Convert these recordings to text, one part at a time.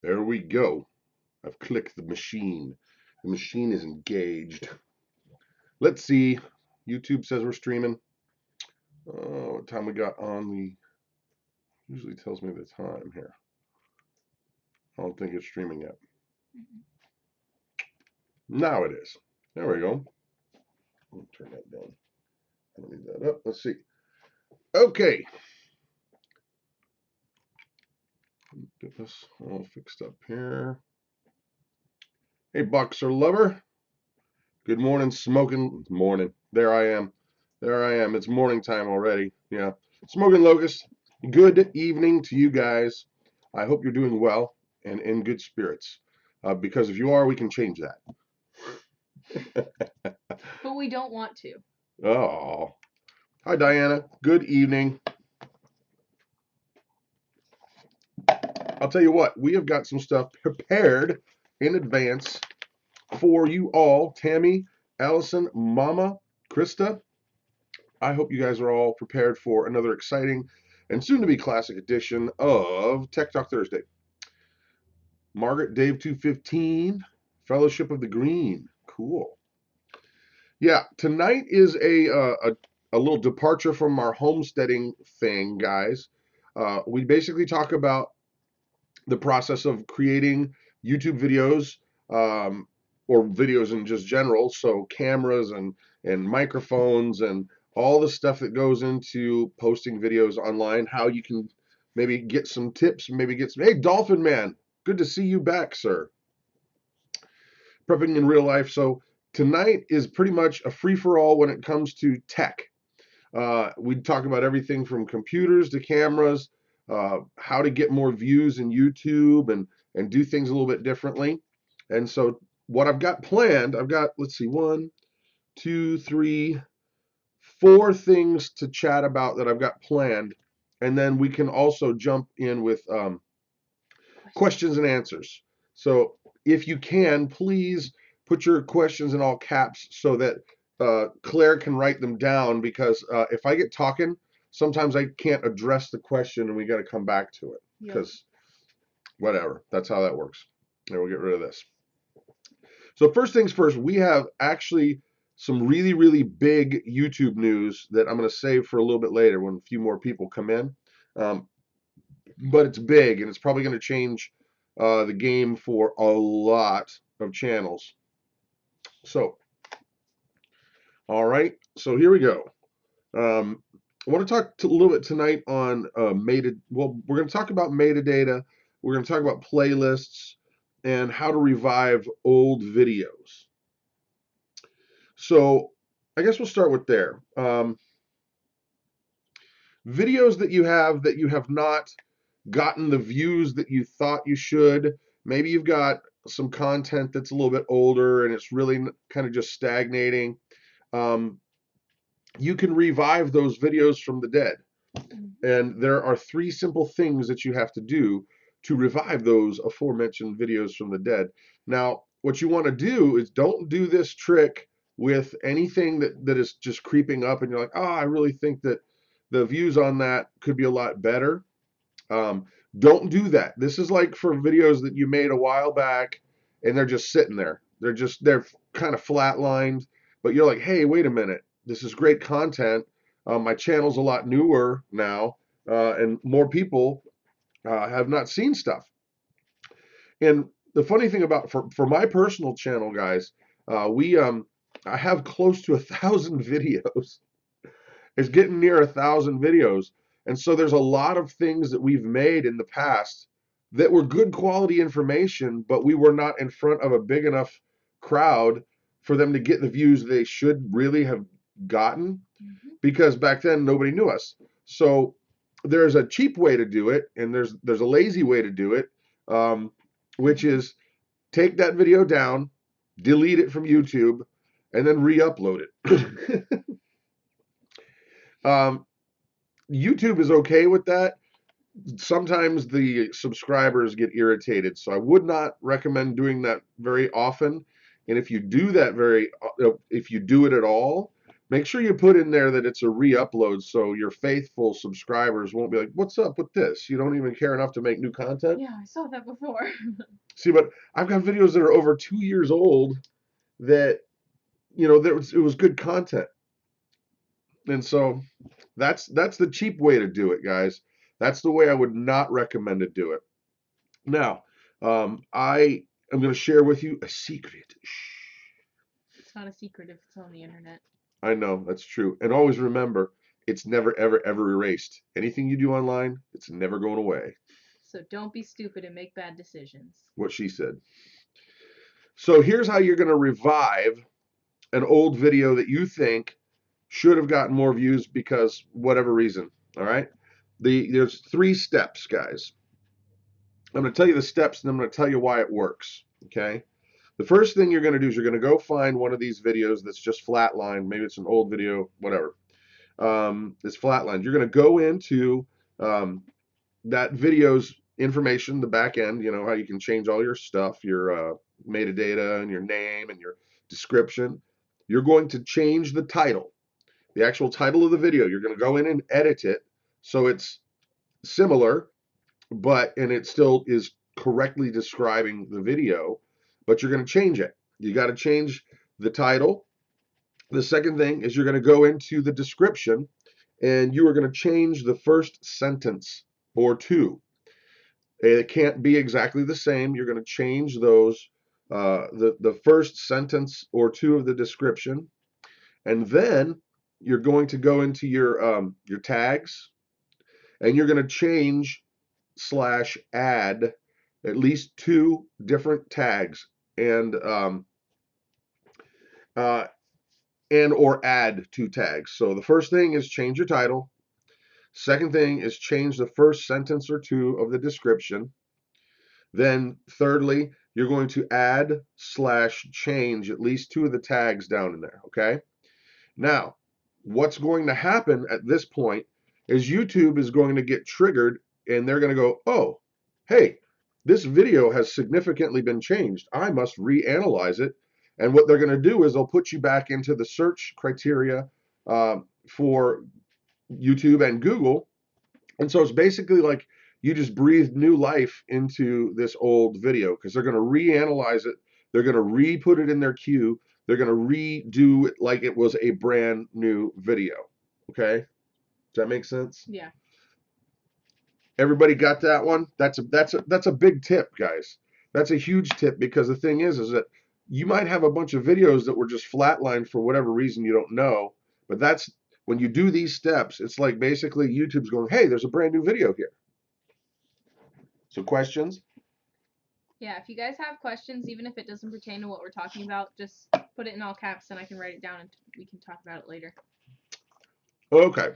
There we go. I've clicked the machine. The machine is engaged. Let's see. YouTube says we're streaming. What time we got on the... Usually tells me the time here. I don't think it's streaming yet. Now it is. There we go. I'll turn that down. I don't need that up. Let's see. Okay. Get this all fixed up here. Hey, Boxer Lover. Good morning, smoking morning. There I am. There I am. It's morning time already. Yeah. Smoking Locust. Good evening to you guys. I hope you're doing well and in good spirits. Because if you are, we can change that. But we don't want to. Oh. Hi, Diana. Good evening. I'll tell you what, we have got some stuff prepared in advance for you all. Tammy, Allison, Mama, Krista. I hope you guys are all prepared for another exciting and soon-to-be classic edition of Tech Talk Thursday. Margaret, Dave 215, Fellowship of the Green. Cool. Yeah, tonight is a little departure from our homesteading thing, guys. We basically talk about the process of creating YouTube videos, or videos in just general. So cameras and microphones and all the stuff that goes into posting videos online, how you can maybe get some tips, maybe get some, hey, Dolphin Man, good to see you back, sir. Prepping in real life. So tonight is pretty much a free-for-all when it comes to tech. We talk about everything from computers to cameras, how to get more views in YouTube and do things a little bit differently. And so what I've got planned, I've got, let's see, 1, 2, 3, 4 things to chat about that I've got planned. And then we can also jump in with questions and answers. So if you can, please put your questions in all caps so that Claire can write them down, because if I get talking, sometimes I can't address the question and we got to come back to it, because whatever, that's how that works. And we'll get rid of this. So first things first, we have actually some really, really big YouTube news that I'm going to save for a little bit later when a few more people come in. But it's big, and it's probably going to change the game for a lot of channels. So, all right, so here we go. I want to talk a little bit tonight on well, we're going to talk about metadata. We're going to talk about playlists and how to revive old videos. So I guess we'll start with there. Videos that you have not gotten the views that you thought you should. Maybe you've got some content that's a little bit older and it's really kind of just stagnating. You can revive those videos from the dead. And there are 3 simple things that you have to do to revive those aforementioned videos from the dead. Now, what you want to do is don't do this trick with anything that is just creeping up and you're like, oh, I really think that the views on that could be a lot better. Don't do that. This is like for videos that you made a while back and they're just sitting there. They're kind of flatlined, but you're like, hey, wait a minute. This is great content. My channel's a lot newer now, and more people have not seen stuff. And the funny thing about for my personal channel, guys, I have close to 1,000 videos. It's getting near 1,000 videos. And so there's a lot of things that we've made in the past that were good quality information, but we were not in front of a big enough crowd for them to get the views they should really have gotten, because back then nobody knew us. So there's a cheap way to do it, and there's a lazy way to do it, which is take that video down, delete it from YouTube, and then re-upload it. YouTube is okay with that. Sometimes the subscribers get irritated, so I would not recommend doing that very often. And if you do that if you do it at all, Make sure you put in there that it's a re-upload so your faithful subscribers won't be like, what's up with this? You don't even care enough to make new content? Yeah, I saw that before. See, but I've got videos that are over 2 years old that, you know, it was good content. And so that's the cheap way to do it, guys. That's the way I would not recommend to do it. Now, I am going to share with you a secret. Shh. It's not a secret if it's on the internet. I know, that's true. And always remember, it's never, ever, ever erased. Anything you do online, it's never going away. So don't be stupid and make bad decisions. What she said. So here's how you're going to revive an old video that you think should have gotten more views because whatever reason. All right. There's 3 steps, guys. I'm going to tell you the steps and I'm going to tell you why it works. Okay. The first thing you're going to do is you're going to go find one of these videos that's just flatlined. Maybe it's an old video, whatever. It's flatlined. You're going to go into that video's information, the back end, you know, how you can change all your stuff, your metadata and your name and your description. You're going to change the title, the actual title of the video. You're going to go in and edit it so it's similar, and it still is correctly describing the video, but you're going to change it. You got to change the title. The second thing is you're going to go into the description and you are going to change the first sentence or 2. It can't be exactly the same. You're going to change those, the first sentence or 2 of the description, and then you're going to go into your tags, and you're going to change / add at least 2 different tags, and or add 2 tags. So the first thing is change your title. Second thing is change the first sentence or 2 of the description. Then thirdly, you're going to add / change at least 2 of the tags down in there, okay? Now, what's going to happen at this point is YouTube is going to get triggered and they're going to go, oh, hey, this video has significantly been changed. I must reanalyze it. And what they're going to do is they'll put you back into the search criteria for YouTube and Google. And so it's basically like you just breathed new life into this old video because they're going to reanalyze it. They're going to re-put it in their queue. They're going to redo it like it was a brand new video. Okay? Does that make sense? Yeah. Everybody got that one? That's a big tip, guys. That's a huge tip because the thing is that you might have a bunch of videos that were just flatlined for whatever reason you don't know, but that's when you do these steps, it's like basically YouTube's going, hey, there's a brand new video here. So questions? Yeah, if you guys have questions, even if it doesn't pertain to what we're talking about, just put it in all caps and I can write it down and we can talk about it later. Okay.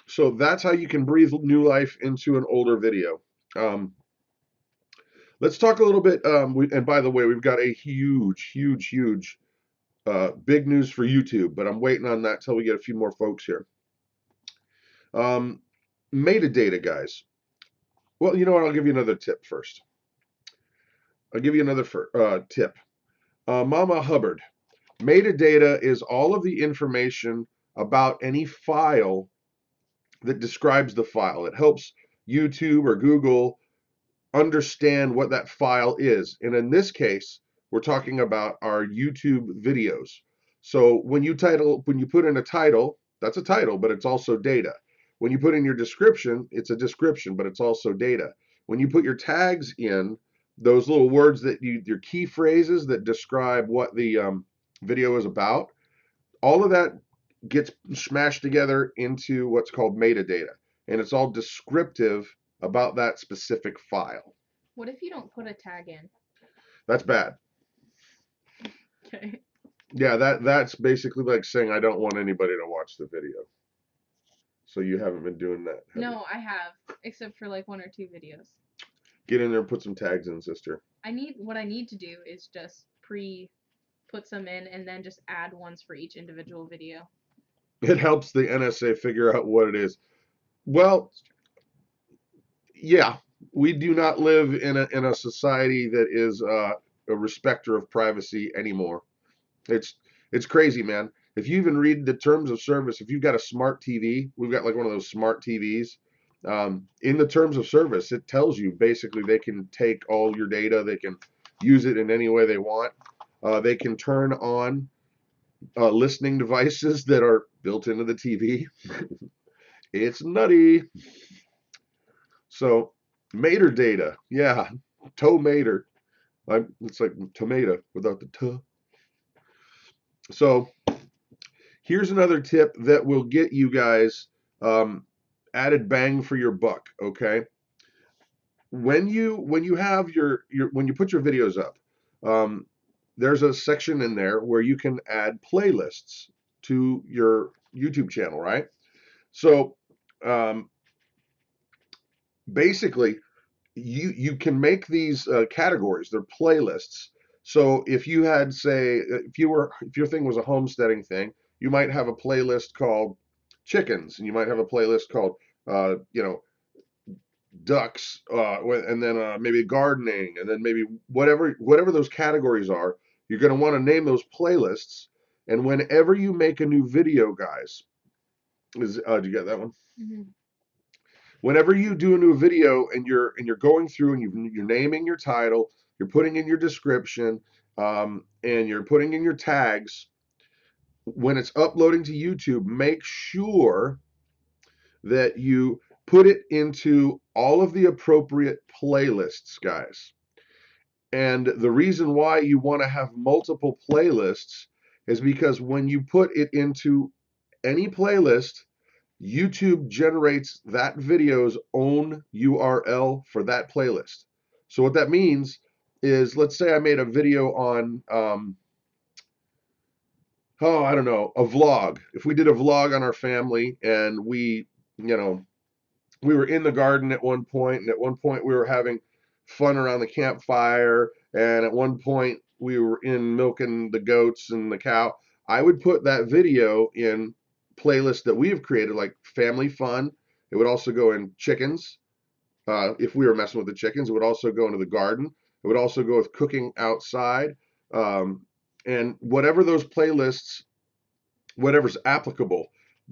So that's how you can breathe new life into an older video. Let's talk a little bit, and by the way, we've got a huge big news for YouTube, but I'm waiting on that till we get a few more folks here. Metadata, guys. Well, you know what? I'll give you another tip first. I'll give you another tip. Mama Hubbard. Metadata is all of the information about any file that describes the file. It helps YouTube or Google understand what that file is. And in this case, we're talking about our YouTube videos. So when you put in a title, that's a title, but it's also data. When you put in your description, it's a description, but it's also data. When you put your tags in, those little words that your key phrases that describe what the video is about, all of that gets smashed together into what's called metadata. And it's all descriptive about that specific file. What if you don't put a tag in? That's bad. Okay. Yeah, that's basically like saying I don't want anybody to watch the video. So you haven't been doing that. No, I have, except for like 1 or 2 videos. Get in there and put some tags in, sister. What I need to do is just put some in and then just add ones for each individual video. It helps the NSA figure out what it is. Well, yeah, we do not live in a society that is a respecter of privacy anymore. It's crazy, man. If you even read the terms of service, if you've got a smart TV, we've got like one of those smart TVs. In the terms of service, it tells you basically they can take all your data, they can use it in any way they want. They can turn on listening devices that are built into the TV. It's nutty. So, Mater data, yeah, tomater. It's like tomato without the t. So, here's another tip that will get you guys added bang for your buck. Okay, when you have when you put your videos up, um, there's a section in there where you can add playlists to your YouTube channel, right? So um, basically, you can make these categories. They're playlists. So if you had, say, if your thing was a homesteading thing, you might have a playlist called chickens, and you might have a playlist called ducks, and then maybe gardening, and then maybe whatever those categories are. You're going to want to name those playlists. And whenever you make a new video, guys, do you get that one? Mm-hmm. Whenever you do a new video and you're going through and you're naming your title, you're putting in your description, and you're putting in your tags, when it's uploading to YouTube, make sure that you put it into all of the appropriate playlists, guys. And the reason why you want to have multiple playlists is because when you put it into any playlist, YouTube generates that video's own URL for that playlist. So what that means is, let's say I made a video on, I don't know, a vlog. If we did a vlog on our family and we were in the garden at one point, and at one point we were having fun around the campfire, and at one point we were in milking the goats and the cow. I would put that video in playlists that we have created, like family fun. It would also go in chickens. If we were messing with the chickens, it would also go into the garden. It would also go with cooking outside. Um, and whatever those playlists, whatever's applicable,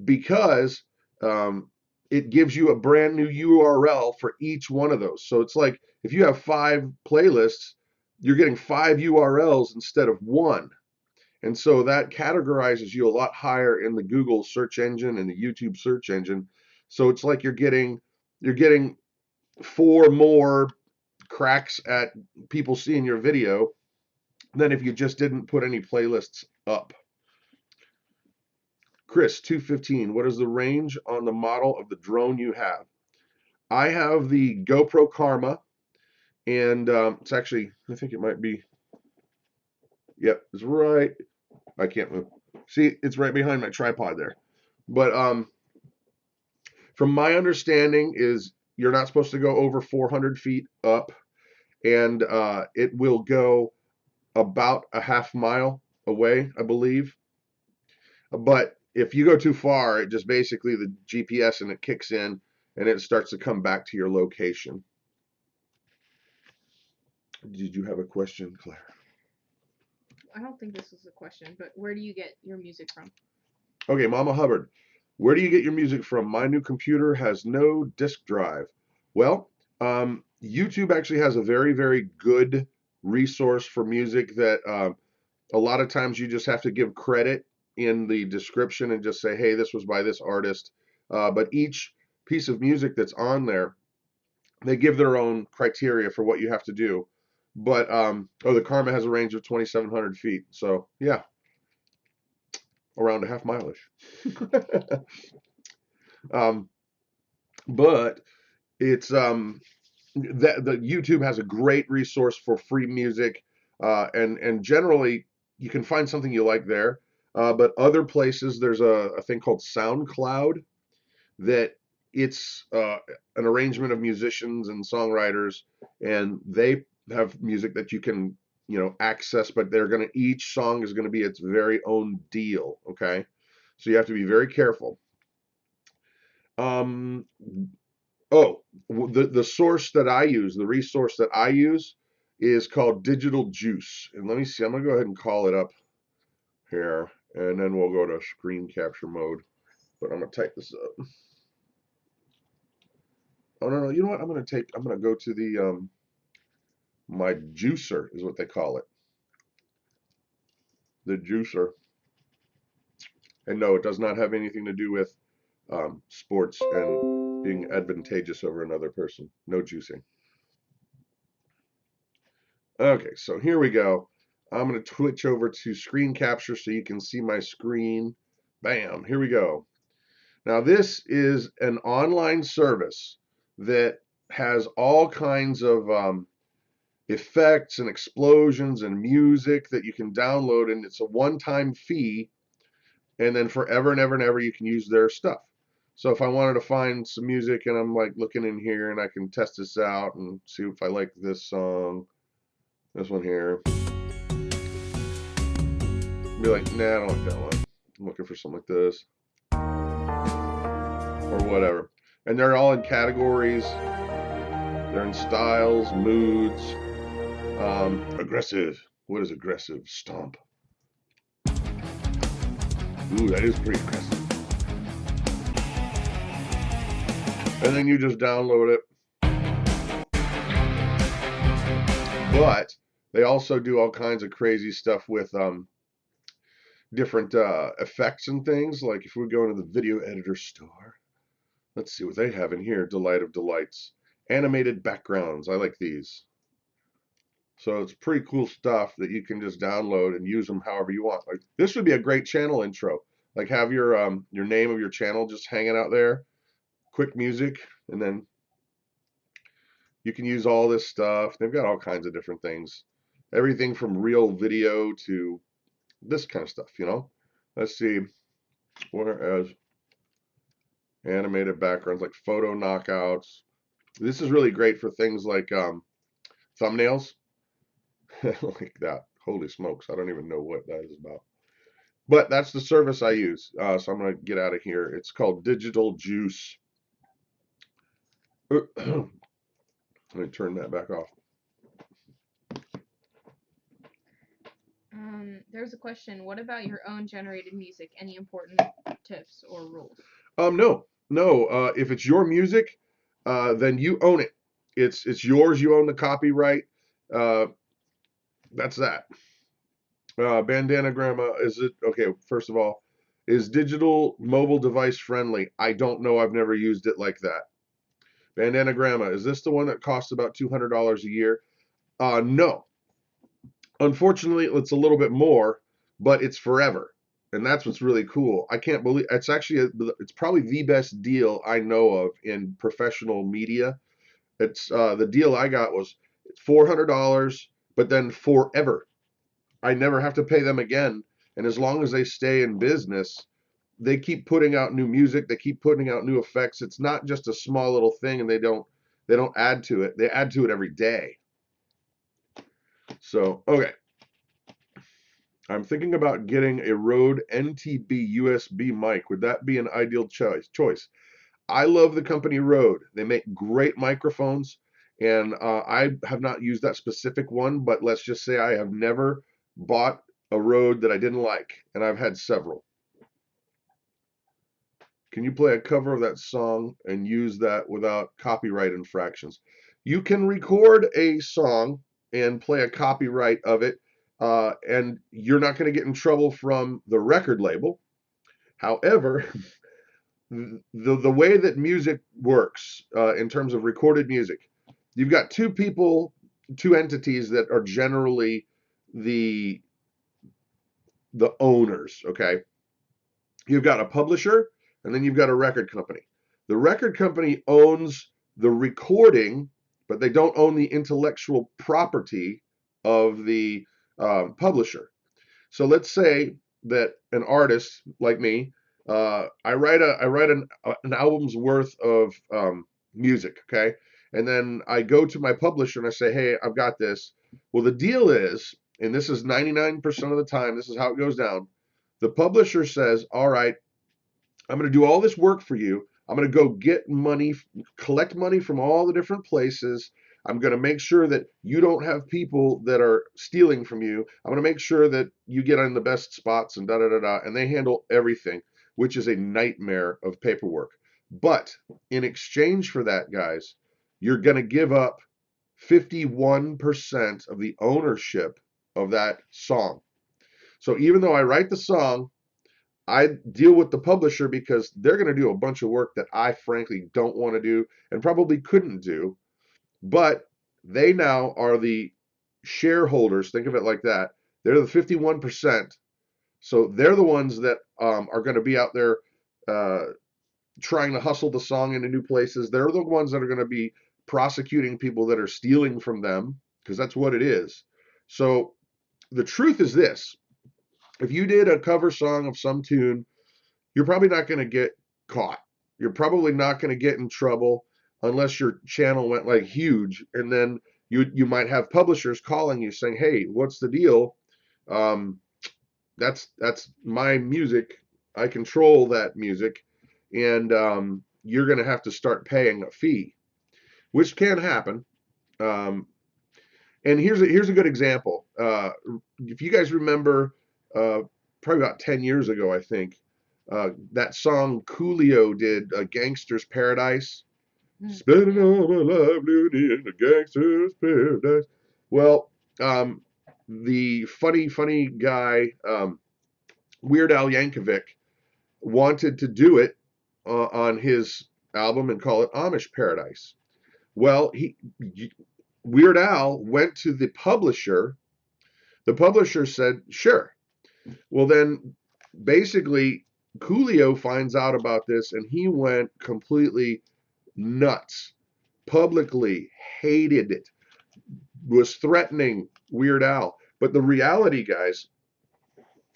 because um, it gives you a brand new URL for each one of those. So it's like if you have 5 playlists, you're getting 5 URLs instead of one. And so that categorizes you a lot higher in the Google search engine and the YouTube search engine. So it's like you're getting 4 more cracks at people seeing your video than if you just didn't put any playlists up. Chris, 215, what is the range on the model of the drone you have? I have the GoPro Karma, and it's actually, I think it might be, yep, it's right. I can't move. See, it's right behind my tripod there. But from my understanding is you're not supposed to go over 400 feet up, and it will go about a half mile away, I believe. But if you go too far, it just basically the GPS and it kicks in and it starts to come back to your location. Did you have a question, Claire? I don't think this is a question, but where do you get your music from? Okay, Mama Hubbard, where do you get your music from? My new computer has no disk drive. Well, YouTube actually has a very, very good resource for music that a lot of times you just have to give credit in the description and just say, hey, this was by this artist. But each piece of music that's on there, they give their own criteria for what you have to do. But the Karma has a range of 2,700 feet. So yeah, around a half mileish. um, but it's that the YouTube has a great resource for free music, and generally you can find something you like there. But other places, there's a thing called SoundCloud that it's an arrangement of musicians and songwriters, and they have music that you can access, but they're going to each song is going to be its very own deal. Okay, so you have to be very careful. Um, Oh, the source that I use, the resource that I use is called Digital Juice. And let me see, I'm gonna go ahead and call it up here. And then we'll go to screen capture mode. But I'm going to type this up. Oh, no, you know what? I'm going to go to the, my juicer is what they call it. The juicer. And no, it does not have anything to do with sports and being advantageous over another person. No juicing. Okay, so here we go. I'm going to switch over to screen capture so you can see my screen. Bam, here we go. Now this is an online service that has all kinds of effects and explosions and music that you can download, and it's a one-time fee, and then forever and ever and ever you can use their stuff. So if I wanted to find some music and I'm like looking in here and I can test this out and see if I like this song, this one here, be like, nah, I don't like that one. I'm looking for something like this or whatever. And they're all in categories. They're in styles, moods, aggressive. What is aggressive? Stomp. Ooh, that is pretty aggressive. And then you just download it. But they also do all kinds of crazy stuff with different effects and things. Like if we go into the video editor store, let's see what they have in here. Delight of delights. Animated backgrounds. I like these. So it's pretty cool stuff that you can just download and use them however you want. Like this would be a great channel intro. Like have your name of your channel just hanging out there. Quick music, and then you can use all this stuff. They've got all kinds of different things. Everything from real video to this kind of stuff, you know. Let's see. Whereas animated backgrounds like photo knockouts. This is really great for things like thumbnails. Like that. Holy smokes. I don't even know what that is about. But that's the service I use. So I'm going to get out of here. It's called Digital Juice. Let me turn that back off. There's a question. What about your own generated music? Any important tips or rules? No. If it's your music, then you own it. It's yours. You own the copyright. That's that. Bandana Grandma, is it okay? First of all, is digital mobile device friendly? I don't know. I've never used it like that. Bandana Grandma, is this the one that costs about $200 a year? No. Unfortunately, it's a little bit more, but it's forever, and that's what's really cool. I can't believe it's actually it's probably the best deal I know of in professional media. It's the deal I got was $400, but then forever. I never have to pay them again, and as long as they stay in business, they keep putting out new music. They keep putting out new effects. It's not just a small little thing, and they don't add to it. They add to it every day. So, okay. I'm thinking about getting a Rode NTB USB mic. Would that be an ideal choice? I love the company Rode. They make great microphones, and I have not used that specific one, but let's just say I have never bought a Rode that I didn't like, and I've had several. Can you play a cover of that song and use that without copyright infractions? You can record a song and play a copyright of it, and you're not going to get in trouble from the record label. However, the way that music works in terms of recorded music, you've got two entities that are generally the owners, okay? You've got a publisher, and then you've got a record company. The record company owns the recording, but they don't own the intellectual property of the publisher. So let's say that an artist like me, I write an album's worth of music, okay, and then I go to my publisher and I say, hey, I've got this. Well, the deal is, and this is 99% of the time, this is how it goes down. The publisher says, all right, I'm going to do all this work for you. I'm going to go get money, collect money from all the different places. I'm going to make sure that you don't have people that are stealing from you. I'm going to make sure that you get on the best spots and da da da da. And they handle everything, which is a nightmare of paperwork. But in exchange for that, guys, you're going to give up 51% of the ownership of that song. So even though I write the song, I deal with the publisher because they're going to do a bunch of work that I frankly don't want to do and probably couldn't do. But they now are the shareholders. Think of it like that. They're the 51%. So they're the ones that are going to be out there trying to hustle the song into new places. They're the ones that are going to be prosecuting people that are stealing from them, because that's what it is. So the truth is this: if you did a cover song of some tune, you're probably not going to get caught. You're probably not going to get in trouble unless your channel went like huge, and then you might have publishers calling you saying, "Hey, what's the deal? Um, that's my music. I control that music, and you're going to have to start paying a fee," which can happen. Um, and here's a good example. If you guys remember, probably about 10 years ago, I think, that song Coolio did, "Gangster's Paradise." Spending all my life living in a gangster's paradise. Well, the funny guy, Weird Al Yankovic, wanted to do it on his album and call it Amish Paradise. Well, Weird Al went to the publisher. The publisher said, "Sure." Well, then basically Coolio finds out about this and he went completely nuts. Publicly hated it. Was threatening Weird Al. But the reality, guys,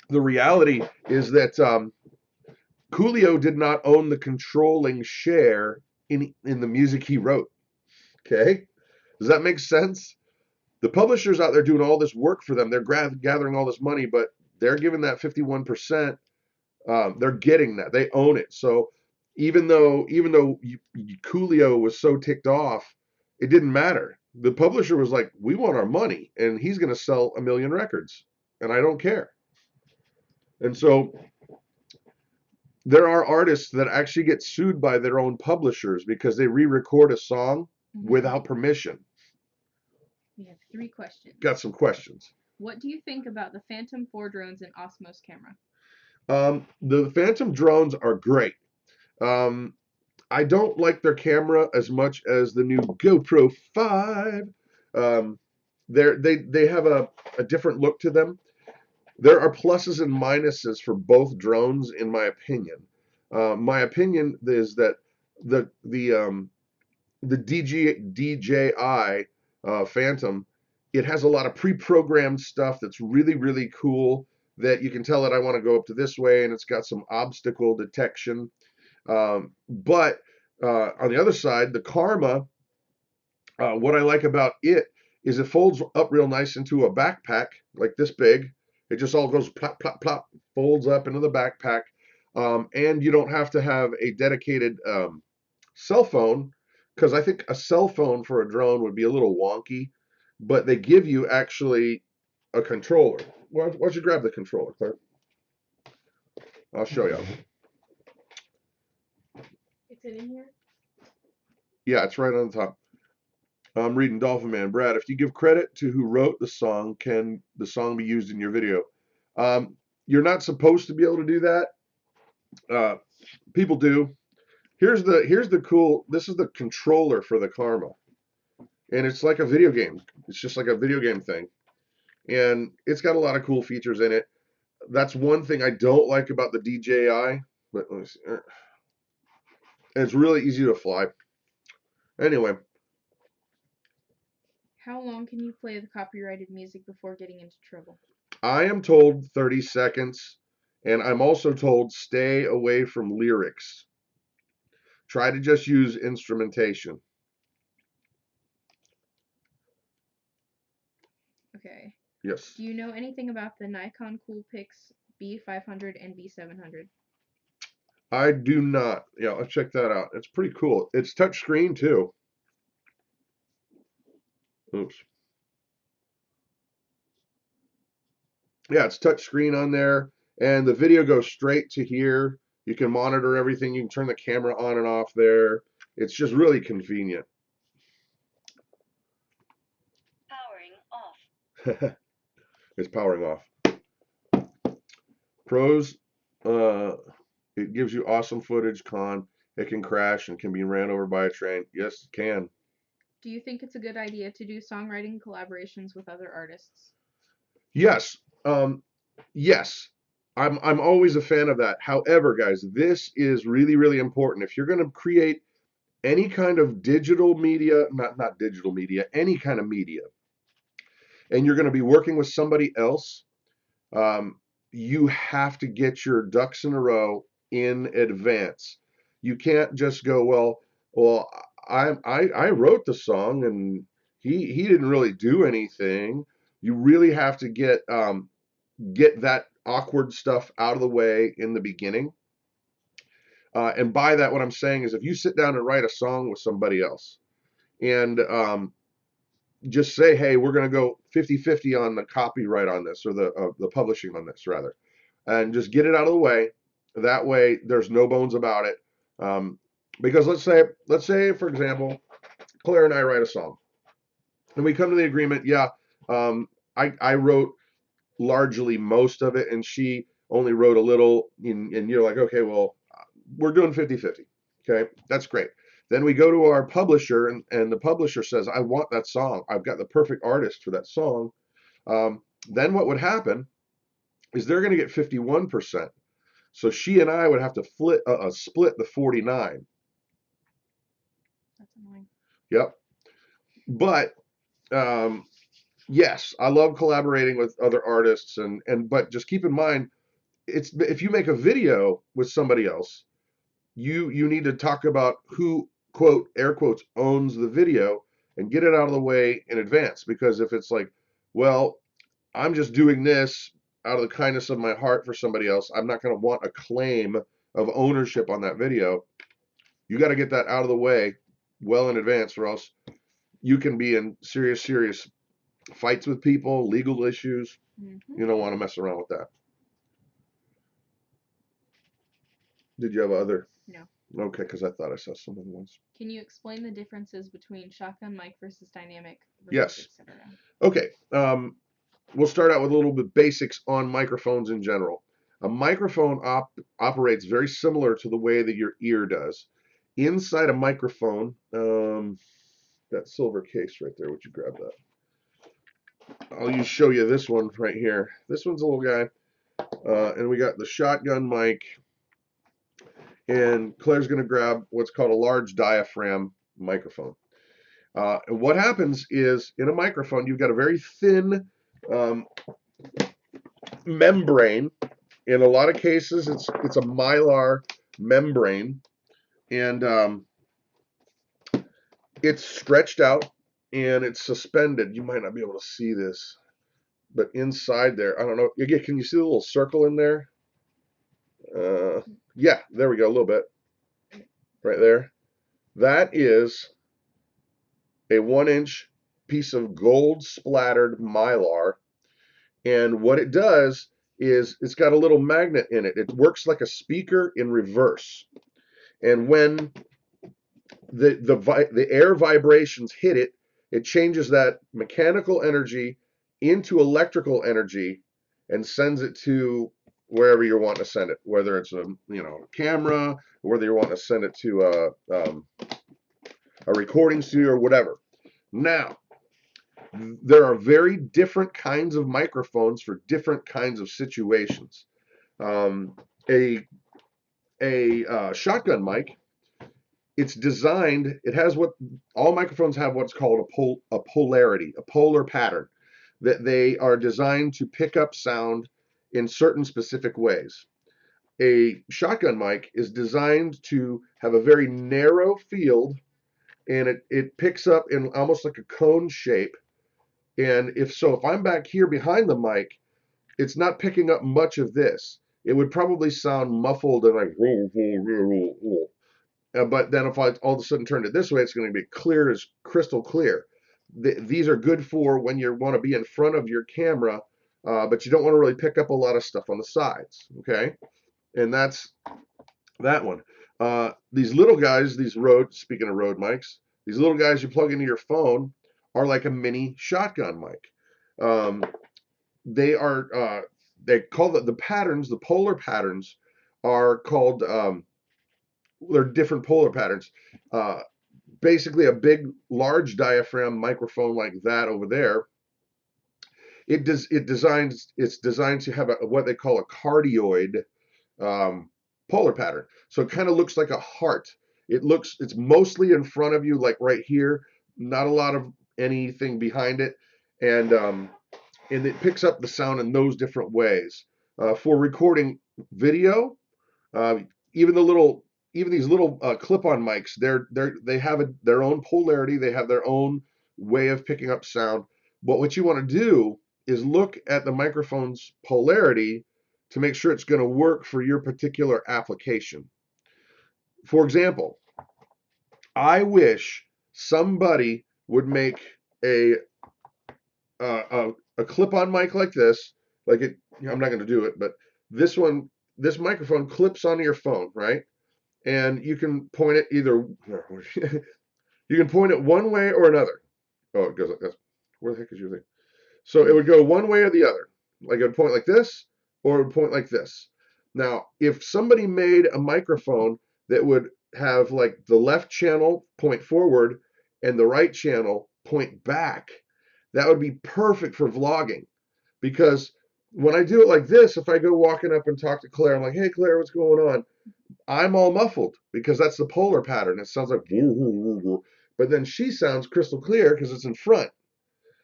the reality is that Coolio did not own the controlling share in the music he wrote. Okay? Does that make sense? The publishers out there doing all this work for them, they're gathering all this money, but they're giving that 51%. They're getting that. They own it. So even though Coolio was so ticked off, it didn't matter. The publisher was like, "We want our money, and he's going to sell 1 million records, and I don't care." And so there are artists that actually get sued by their own publishers because they re-record a song without permission. We have 3 questions. Got some questions. What do you think about the Phantom 4 drones and Osmos camera? The Phantom drones are great. I don't like their camera as much as the new GoPro 5. They have a different look to them. There are pluses and minuses for both drones, in my opinion. My opinion is that the DJI Phantom, it has a lot of pre-programmed stuff that's really cool. That you can tell it, I want to go up to this way, and it's got some obstacle detection. But on the other side, the Karma, what I like about it is it folds up real nice into a backpack like this big. It just all goes plop, plop, plop, folds up into the backpack. And you don't have to have a dedicated cell phone, because I think a cell phone for a drone would be a little wonky, but they give you actually a controller. Why don't you grab the controller, Claire? I'll show you. It's in here? Yeah, it's right on the top. I'm reading Dolphin Man. Brad, if you give credit to who wrote the song, can the song be used in your video? You're not supposed to be able to do that. People do. Here's the cool. This is the controller for the Karma, and it's like a video game. It's just like a video game thing, and it's got a lot of cool features in it. That's one thing I don't like about the DJI, but let me see. It's really easy to fly. Anyway, How long can you play the copyrighted music before getting into trouble? I am told 30 seconds, and I'm also told stay away from lyrics. Try to just use instrumentation. Okay. Yes. Do you know anything about the Nikon Coolpix B500 and B700? I do not. Yeah, let's check that out. It's pretty cool. It's touch screen too. Oops. Yeah, it's touch screen on there, and the video goes straight to here. You can monitor everything. You can turn the camera on and off there. It's just really convenient. Powering off. It's powering off. Pros, it gives you awesome footage. Con, it can crash and can be ran over by a train. Yes, it can. Do you think it's a good idea to do songwriting collaborations with other artists? Yes. Yes. I'm always a fan of that. However, guys, this is really, really important. If you're going to create any kind of digital media, not digital media, any kind of media, and you're going to be working with somebody else, um, you have to get your ducks in a row in advance. You can't just go, well, I wrote the song and he didn't really do anything. You really have to get that awkward stuff out of the way in the beginning. And by that, what I'm saying is if you sit down and write a song with somebody else and just say, hey, we're going to go 50-50 on the copyright on this, or the publishing on this, rather, and just get it out of the way. That way, there's no bones about it. Because let's say, for example, Claire and I write a song, and we come to the agreement, yeah, I wrote largely most of it, and she only wrote a little, and you're like, okay, well, we're doing 50-50. Okay, that's great. Then we go to our publisher, and the publisher says, I want that song. I've got the perfect artist for that song. Then what would happen is they're going to get 51%. So she and I would have to split the 49. That's annoying. Yep. But yes, I love collaborating with other artists, but just keep in mind, if you make a video with somebody else, you need to talk about who, quote, air quotes, owns the video, and get it out of the way in advance. Because if it's like, well, I'm just doing this out of the kindness of my heart for somebody else, I'm not going to want a claim of ownership on that video. You got to get that out of the way well in advance, or else you can be in serious fights with people, legal issues. You don't want to mess around with that. Did you have other? No. Okay, because I thought I saw some other ones. Can you explain the differences between shotgun mic versus dynamic Yes. etc.? Okay. We'll start out with a little bit basics on microphones in general. A microphone operates very similar to the way that your ear does. Inside a microphone, that silver case right there, would you grab that? I'll show you this one right here. This one's a little guy. And we got the shotgun mic. And Claire's going to grab what's called a large diaphragm microphone. And what happens is, in a microphone, you've got a very thin membrane. In a lot of cases, it's a mylar membrane, and it's stretched out and it's suspended. You might not be able to see this, but inside there, I don't know. Can you see the little circle in there? Yeah, there we go, a little bit. Right there. That is a 1-inch piece of gold splattered mylar. And what it does is it's got a little magnet in it. It works like a speaker in reverse. And when the air vibrations hit it, it changes that mechanical energy into electrical energy and sends it to wherever you want to send it, whether it's a camera, or whether you want to send it to a recording studio or whatever. Now, there are very different kinds of microphones for different kinds of situations. A shotgun mic, it's designed, it has what all microphones have, what's called a polarity, a polar pattern, that they are designed to pick up sound in certain specific ways. A shotgun mic is designed to have a very narrow field, and it picks up in almost like a cone shape. And if I'm back here behind the mic, it's not picking up much of this. It would probably sound muffled and like, but then if I all of a sudden turned it this way, it's going to be clear as crystal clear. these are good for when you want to be in front of your camera, but you don't want to really pick up a lot of stuff on the sides. Okay, and that's that one. These little guys, these Rode, speaking of Rode mics, these little guys you plug into your phone are like a mini shotgun mic. Um, they call the patterns, the polar patterns are called, they're different polar patterns. Uh, Basically, a big, large diaphragm microphone like that over there. It's designed to have what they call a cardioid polar pattern. So it kind of looks like a heart. It's mostly in front of you, like right here, not a lot of anything behind it, and it picks up the sound in those different ways. For recording video, uh, even the little, even these little clip-on mics, they have their own polarity. They have their own way of picking up sound. But what you want to do is look at the microphone's polarity to make sure it's going to work for your particular application. For example, I wish somebody would make a a clip-on mic like this. Like it, I'm not going to do it, but this one, this microphone clips onto your phone, right? And you can point it either. You can point it one way or another. Oh, it goes like this. Where the heck is your thing? So it would go one way or the other. Like it would point like this, or it would point like this. Now, if somebody made a microphone that would have like the left channel point forward and the right channel point back, that would be perfect for vlogging. Because when I do it like this, if I go walking up and talk to Claire, I'm like, hey, Claire, what's going on? I'm all muffled because that's the polar pattern. It sounds like, but then she sounds crystal clear because it's in front.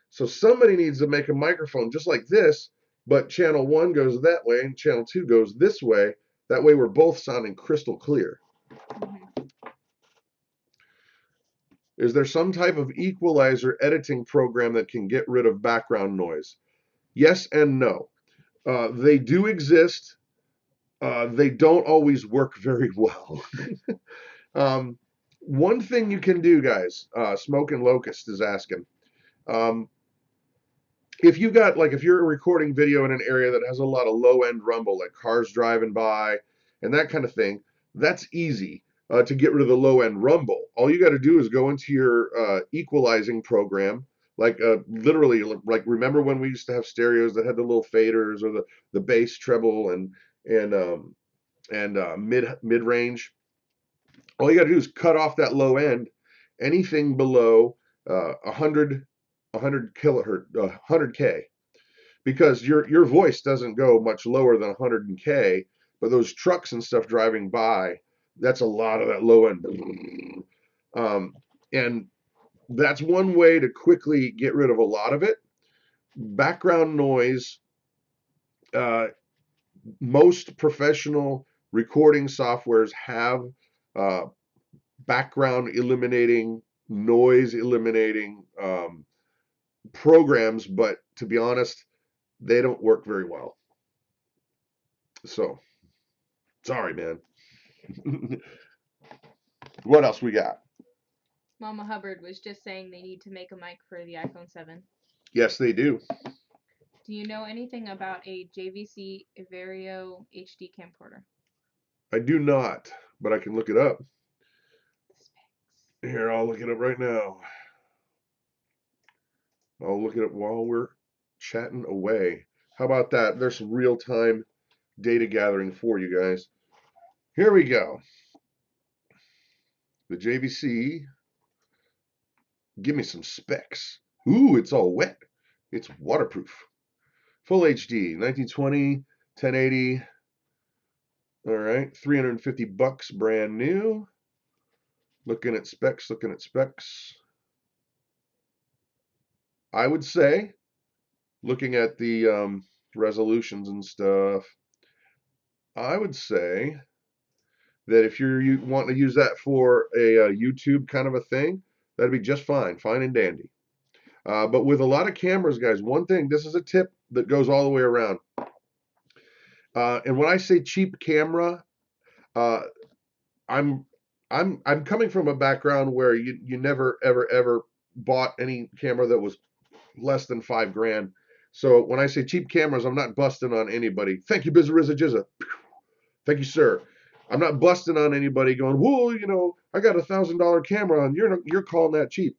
So somebody needs to make a microphone just like this, but channel one goes that way and channel two goes this way. That way we're both sounding crystal clear. Is there some type of equalizer editing program that can get rid of background noise? Yes and no. They do exist. They don't always work very well. One thing you can do, guys, Smoking Locust is asking, um, if you've got, like, if you're recording video in an area that has a lot of low end rumble, like cars driving by and that kind of thing, that's easy to get rid of the low end rumble. All you got to do is go into your equalizing program, like literally, like remember when we used to have stereos that had the little faders or the bass treble and mid range. All you got to do is cut off that low end. Anything below 100 kilohertz, 100K, because your voice doesn't go much lower than 100K, but those trucks and stuff driving by, that's a lot of that low end. And that's one way to quickly get rid of a lot of it. Background noise, uh, most professional recording softwares have uh, background eliminating, noise eliminating programs, but to be honest, they don't work very well. So, sorry, man. What else we got? Mama Hubbard was just saying they need to make a mic for the iPhone 7. Yes, they do. Do you know anything about a JVC Vario HD camcorder? I do not, but I can look it up. Specs. Here, I'll look it up right now. I'll look it up while we're chatting away. How about that? There's some real-time data gathering for you guys. Here we go. The JVC. Give me some specs. Ooh, it's all wet. It's waterproof. Full HD, 1920, 1080. All right, $350 brand new. Looking at specs, looking at specs. I would say, looking at the resolutions and stuff, I would say that if you want to use that for a YouTube kind of a thing, that'd be just fine, fine and dandy. But with a lot of cameras, guys, one thing, this is a tip that goes all the way around. And when I say cheap camera, uh, I'm I'm coming from a background where you never ever bought any camera that was less than $5,000. So when I say cheap cameras, I'm not busting on anybody. Thank you, Bizarrizza Jizza. Thank you, sir. I'm not busting on anybody going, whoa, you know, I got $1,000 camera and you're calling that cheap.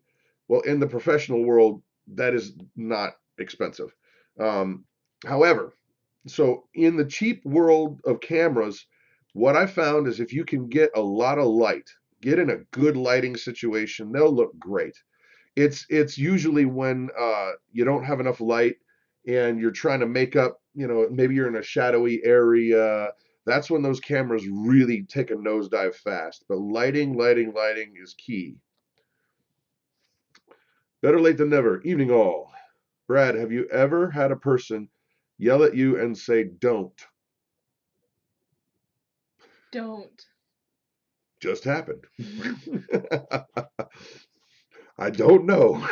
Well, in the professional world, that is not expensive. Um, However, so in the cheap world of cameras, what I found is if you can get a lot of light, get in a good lighting situation, they'll look great. It's usually when you don't have enough light and you're trying to make up, you know, maybe you're in a shadowy area. That's when those cameras really take a nosedive fast. But lighting is key. Better late than never. Evening all. Brad, have you ever had a person yell at you and say don't? Don't. Just happened. I don't know.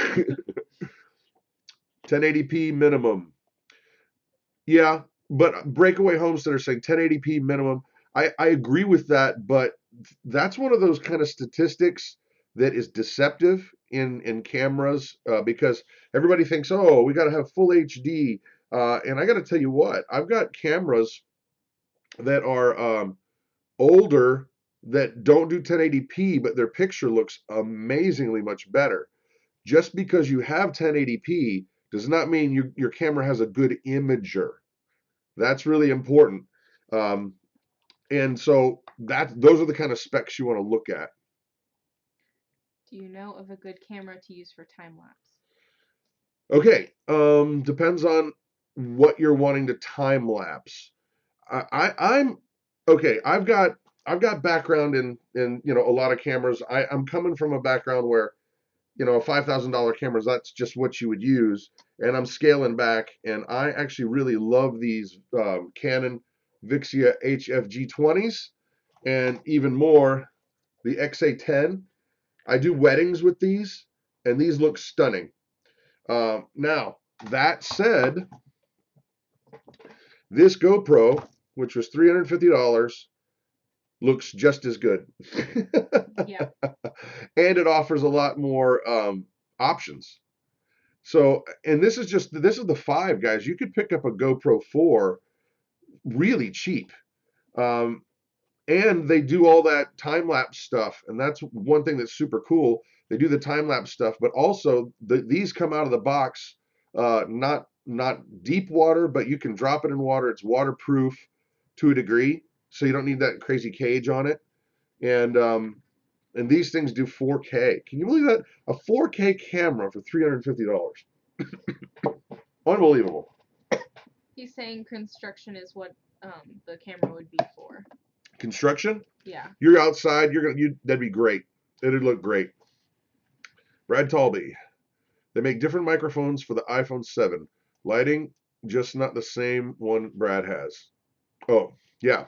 1080p minimum. Yeah, but breakaway homesteader saying 1080p minimum. I agree with that, but that's one of those kind of statistics that is deceptive in cameras because everybody thinks, oh, we got to have full HD. And I got to tell you what, I've got cameras that are older that don't do 1080p, but their picture looks amazingly much better. Just because you have 1080p does not mean your camera has a good imager. That's really important. Um, and so those are the kind of specs you want to look at. Do you know of a good camera to use for time lapse? Okay, depends on what you're wanting to time lapse. I'm okay. I've got background in you know a lot of cameras. I'm coming from a background where you know a $5,000 camera that's just what you would use, and I'm scaling back. And I actually really love these Canon Vixia HFG20s, and even more the XA10. I do weddings with these, and these look stunning. Now, that said, this GoPro, which was $350, looks just as good. Yeah. And it offers a lot more options. So, and this is the 5, guys. You could pick up a GoPro 4 really cheap. Um, and they do all that time lapse stuff, and that's one thing that's super cool. They do the time lapse stuff, but also these come out of the box, not deep water, but you can drop it in water. It's waterproof to a degree, so you don't need that crazy cage on it. And these things do 4K. Can you believe that? A 4K camera for $350. Unbelievable. He's saying construction is what the camera would be for. Construction? Yeah. You're outside. That'd be great. It'd look great. Brad Talby. They make different microphones for the iPhone 7. Lighting, just not the same one Brad has. Oh, yeah.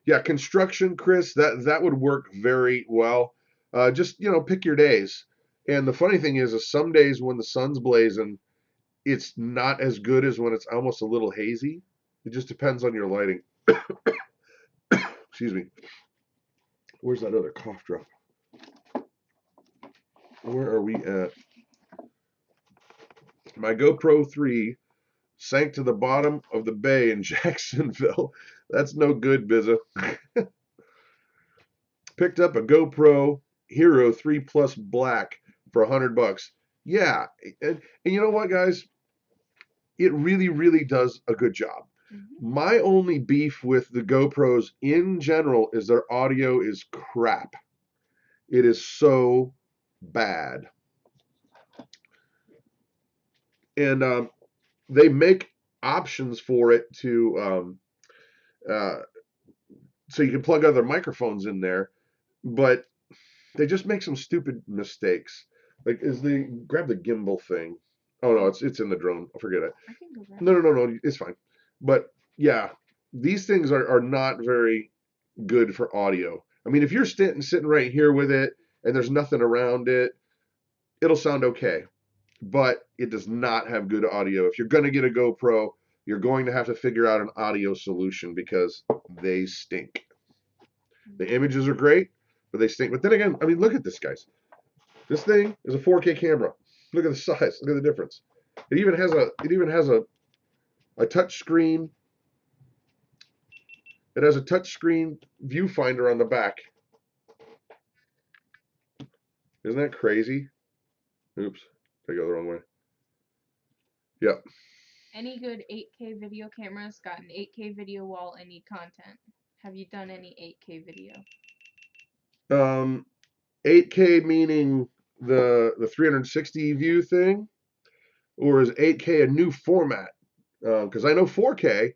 Yeah, construction, Chris, that would work very well. Just, you know, pick your days. And the funny thing is some days when the sun's blazing, it's not as good as when it's almost a little hazy. It just depends on your lighting. Excuse me. Where's that other cough drop? Where are we at? My GoPro 3 sank to the bottom of the bay in Jacksonville. That's no good, Bizza. Picked up a GoPro Hero 3 Plus Black for $100. Yeah, and you know what, guys? It really, really does a good job. Mm-hmm. My only beef with the GoPros in general is their audio is crap. It is so bad. And they make options for it to uh, so you can plug other microphones in there, but they just make some stupid mistakes. Like is they grab the gimbal thing. Oh no, it's in the drone. I'll forget it. I can go grab No, it's fine. But yeah, these things are not very good for audio. I mean, if you're sitting right here with it and there's nothing around it, it'll sound okay. But it does not have good audio. If you're going to get a GoPro, you're going to have to figure out an audio solution because they stink. The images are great, but they stink. But then again, I mean, look at this, guys. This thing is a 4K camera. Look at the size. Look at the difference. It even has a touch screen. It has a touch screen viewfinder on the back. Isn't that crazy? Oops, I go the wrong way. Yep. Any good 8K video cameras got an 8K video wall and need content. Have you done any 8K video? 8K meaning the 360 view thing, or is 8K a new format? Because I know 4K.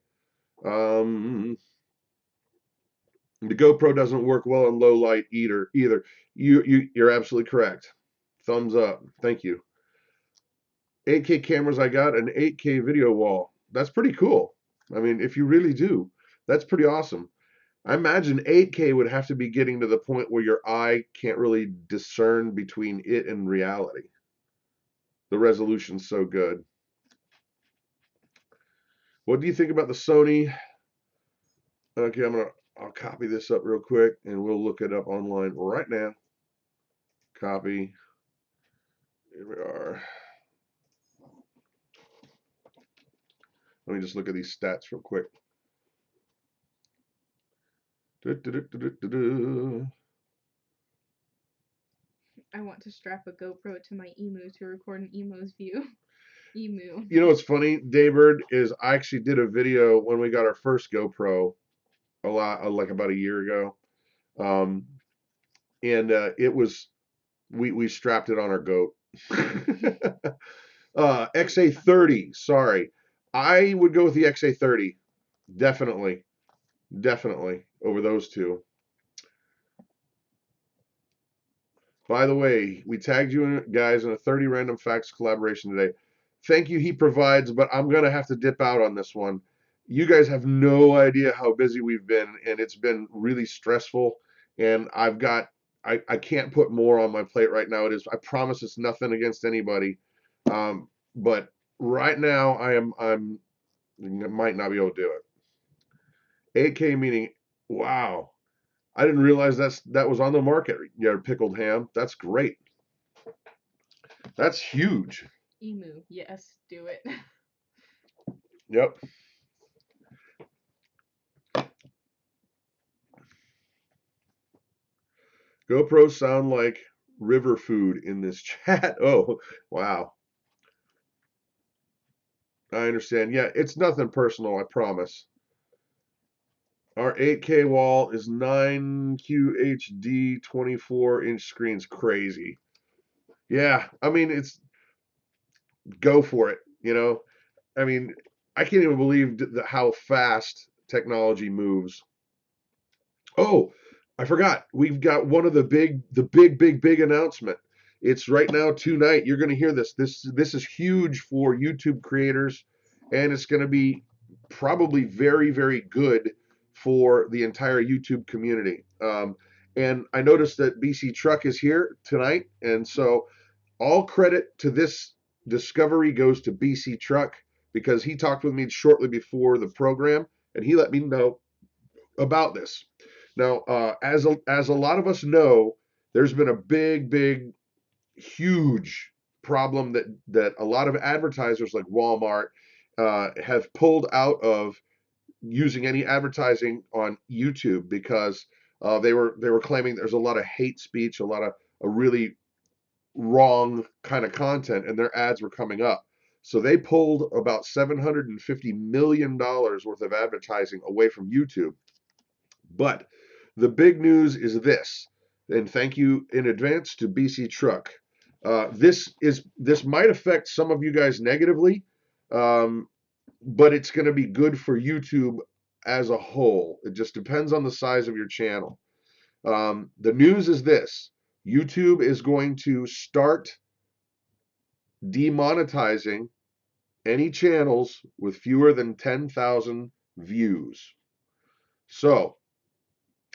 The GoPro doesn't work well in low light either. You're absolutely correct. Thumbs up. Thank you. 8K cameras, I got an 8K video wall. That's pretty cool. I mean, if you really do, that's pretty awesome. I imagine 8K would have to be getting to the point where your eye can't really discern between it and reality. The resolution's so good. What do you think about the Sony? Okay, I'll copy this up real quick and we'll look it up online right now. Copy. Here we are. Let me just look at these stats real quick. I want to strap a GoPro to my emu to record an emu's view. Emu. You know what's funny, Daybird, is I actually did a video when we got our first GoPro like about a year ago. And it was we strapped it on our goat. XA30, sorry. I would go with the XA30. Definitely. Definitely over those two. By the way, we tagged you guys in a 30 random facts collaboration today. Thank you, he provides, but I'm going to have to dip out on this one. You guys have no idea how busy we've been, and it's been really stressful. And I can't put more on my plate right now. I promise it's nothing against anybody. But right now I might not be able to do it. 8K meaning, wow. I didn't realize that was on the market. Yeah, pickled ham. That's great. That's huge. Emu. Yes, do it. Yep. GoPros sound like river food in this chat. Oh, wow. I understand. Yeah, it's nothing personal, I promise. Our 8K wall is 9QHD 24-inch screens. Crazy. Yeah, I mean, go for it, you know? I mean, I can't even believe how fast technology moves. Oh, I forgot. We've got one of the big announcement. It's right now tonight. You're going to hear this. This is huge for YouTube creators, and it's going to be probably very good for the entire YouTube community. And I noticed that BC Truck is here tonight, and so all credit to this discovery goes to BC Truck because he talked with me shortly before the program, and he let me know about this. Now, as a lot of us know, there's been a huge problem that a lot of advertisers like Walmart have pulled out of using any advertising on YouTube because they were claiming there's a lot of hate speech, a lot of a really wrong kind of content, and their ads were coming up. So they pulled about $750 million worth of advertising away from YouTube. But the big news is this, and thank you in advance to BC Truck. This might affect some of you guys negatively, but it's going to be good for YouTube as a whole. It just depends on the size of your channel. The news is this: YouTube is going to start demonetizing any channels with fewer than 10,000 views. So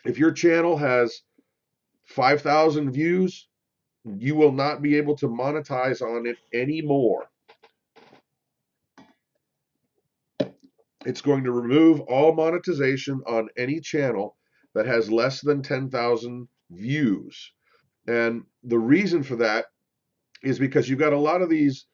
if your channel has 5,000 views, you will not be able to monetize on it anymore. It's going to remove all monetization on any channel that has less than 10,000 views. And the reason for that is because you've got a lot of these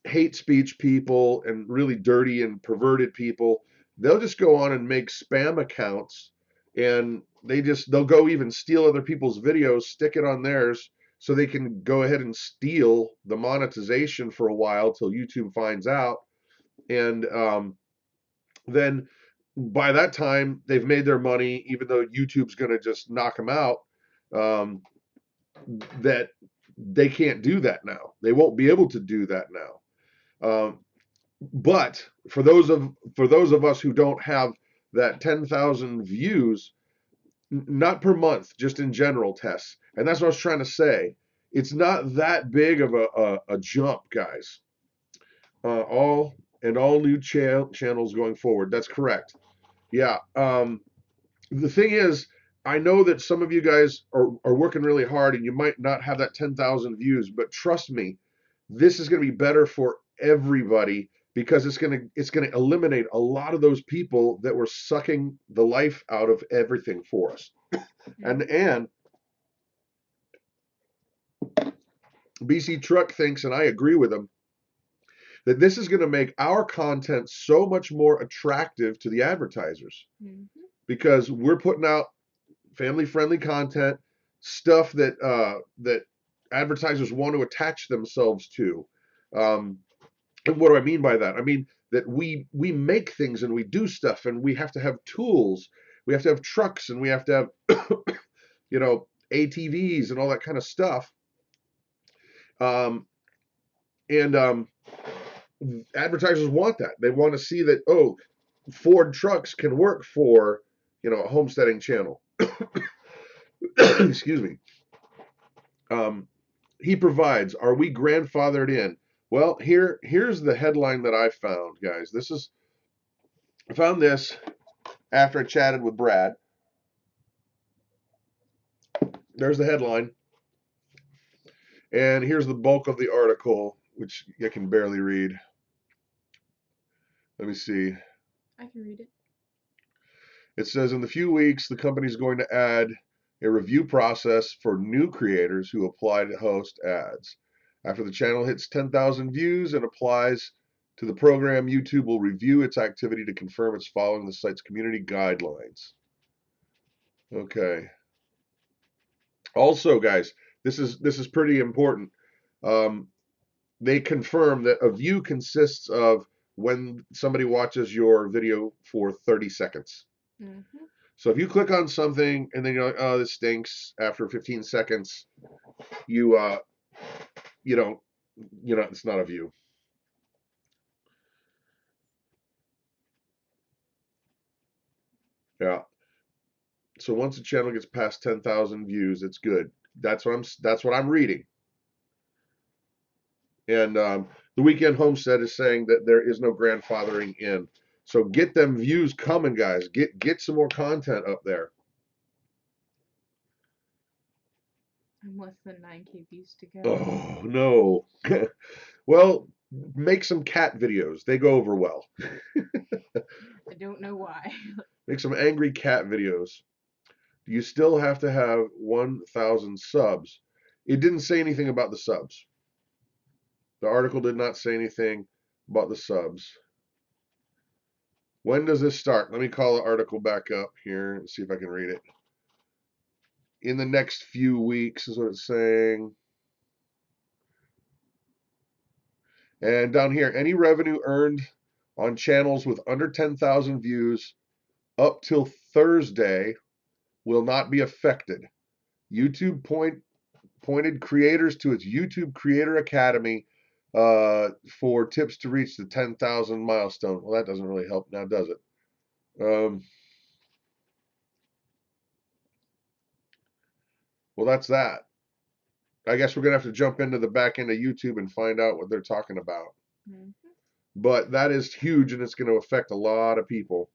hate speech people and really dirty and perverted people. They'll just go on and make spam accounts, and they'll go even steal other people's videos, stick it on theirs, so they can go ahead and steal the monetization for a while till YouTube finds out. And then by that time they've made their money, even though YouTube's going to just knock them out. um, that they can't do that now. They won't be able to do that now. But for those of us who don't have that 10,000 views, not per month, just in general, tests. And that's what I was trying to say. It's not that big of a jump, guys. All new channels going forward. That's correct. Yeah. The thing is, I know that some of you guys are working really hard and you might not have that 10,000 views, but trust me, this is going to be better for everybody because it's going to eliminate a lot of those people that were sucking the life out of everything for us. And BC Truck thinks, and I agree with him, that this is going to make our content so much more attractive to the advertisers because we're putting out family-friendly content, stuff that advertisers want to attach themselves to. And what do I mean by that? I mean that we make things and we do stuff, and we have to have tools, we have to have trucks, and we have to have ATVs and all that kind of stuff. And advertisers want that. They want to see that, oh, Ford trucks can work for a homesteading channel. Excuse me. He provides. Are we grandfathered in? Well, here's the headline that I found, guys. I found this after I chatted with Brad. There's the headline. And here's the bulk of the article, which I can barely read. Let me see. I can read it. It says, in the few weeks, the company is going to add a review process for new creators who apply to host ads. After the channel hits 10,000 views and applies to the program, YouTube will review its activity to confirm it's following the site's community guidelines. Okay. Also, guys, this is pretty important. They confirm that a view consists of when somebody watches your video for 30 seconds. So if you click on something and then you're like, oh, this stinks, after 15 seconds, you don't, it's not a view. Yeah. So once a channel gets past 10,000 views, it's good. That's what I'm reading. And the Weekend Homestead is saying that there is no grandfathering in. So get them views coming, guys. Get some more content up there. I'm less than 9K views to go. Oh no. Well, make some cat videos. They go over well. I don't know why. Make some angry cat videos. You still have to have 1,000 subs. It didn't say anything about the subs. The article did not say anything about the subs. When does this start? Let me call the article back up here and see if I can read it. In the next few weeks is what it's saying. And down here, any revenue earned on channels with under 10,000 views up till Thursday will not be affected. YouTube pointed creators to its YouTube Creator Academy for tips to reach the 10,000 milestone. Well, that doesn't really help now, does it? Well, that's that. I guess we're going to have to jump into the back end of YouTube and find out what they're talking about. But that is huge, and it's going to affect a lot of people.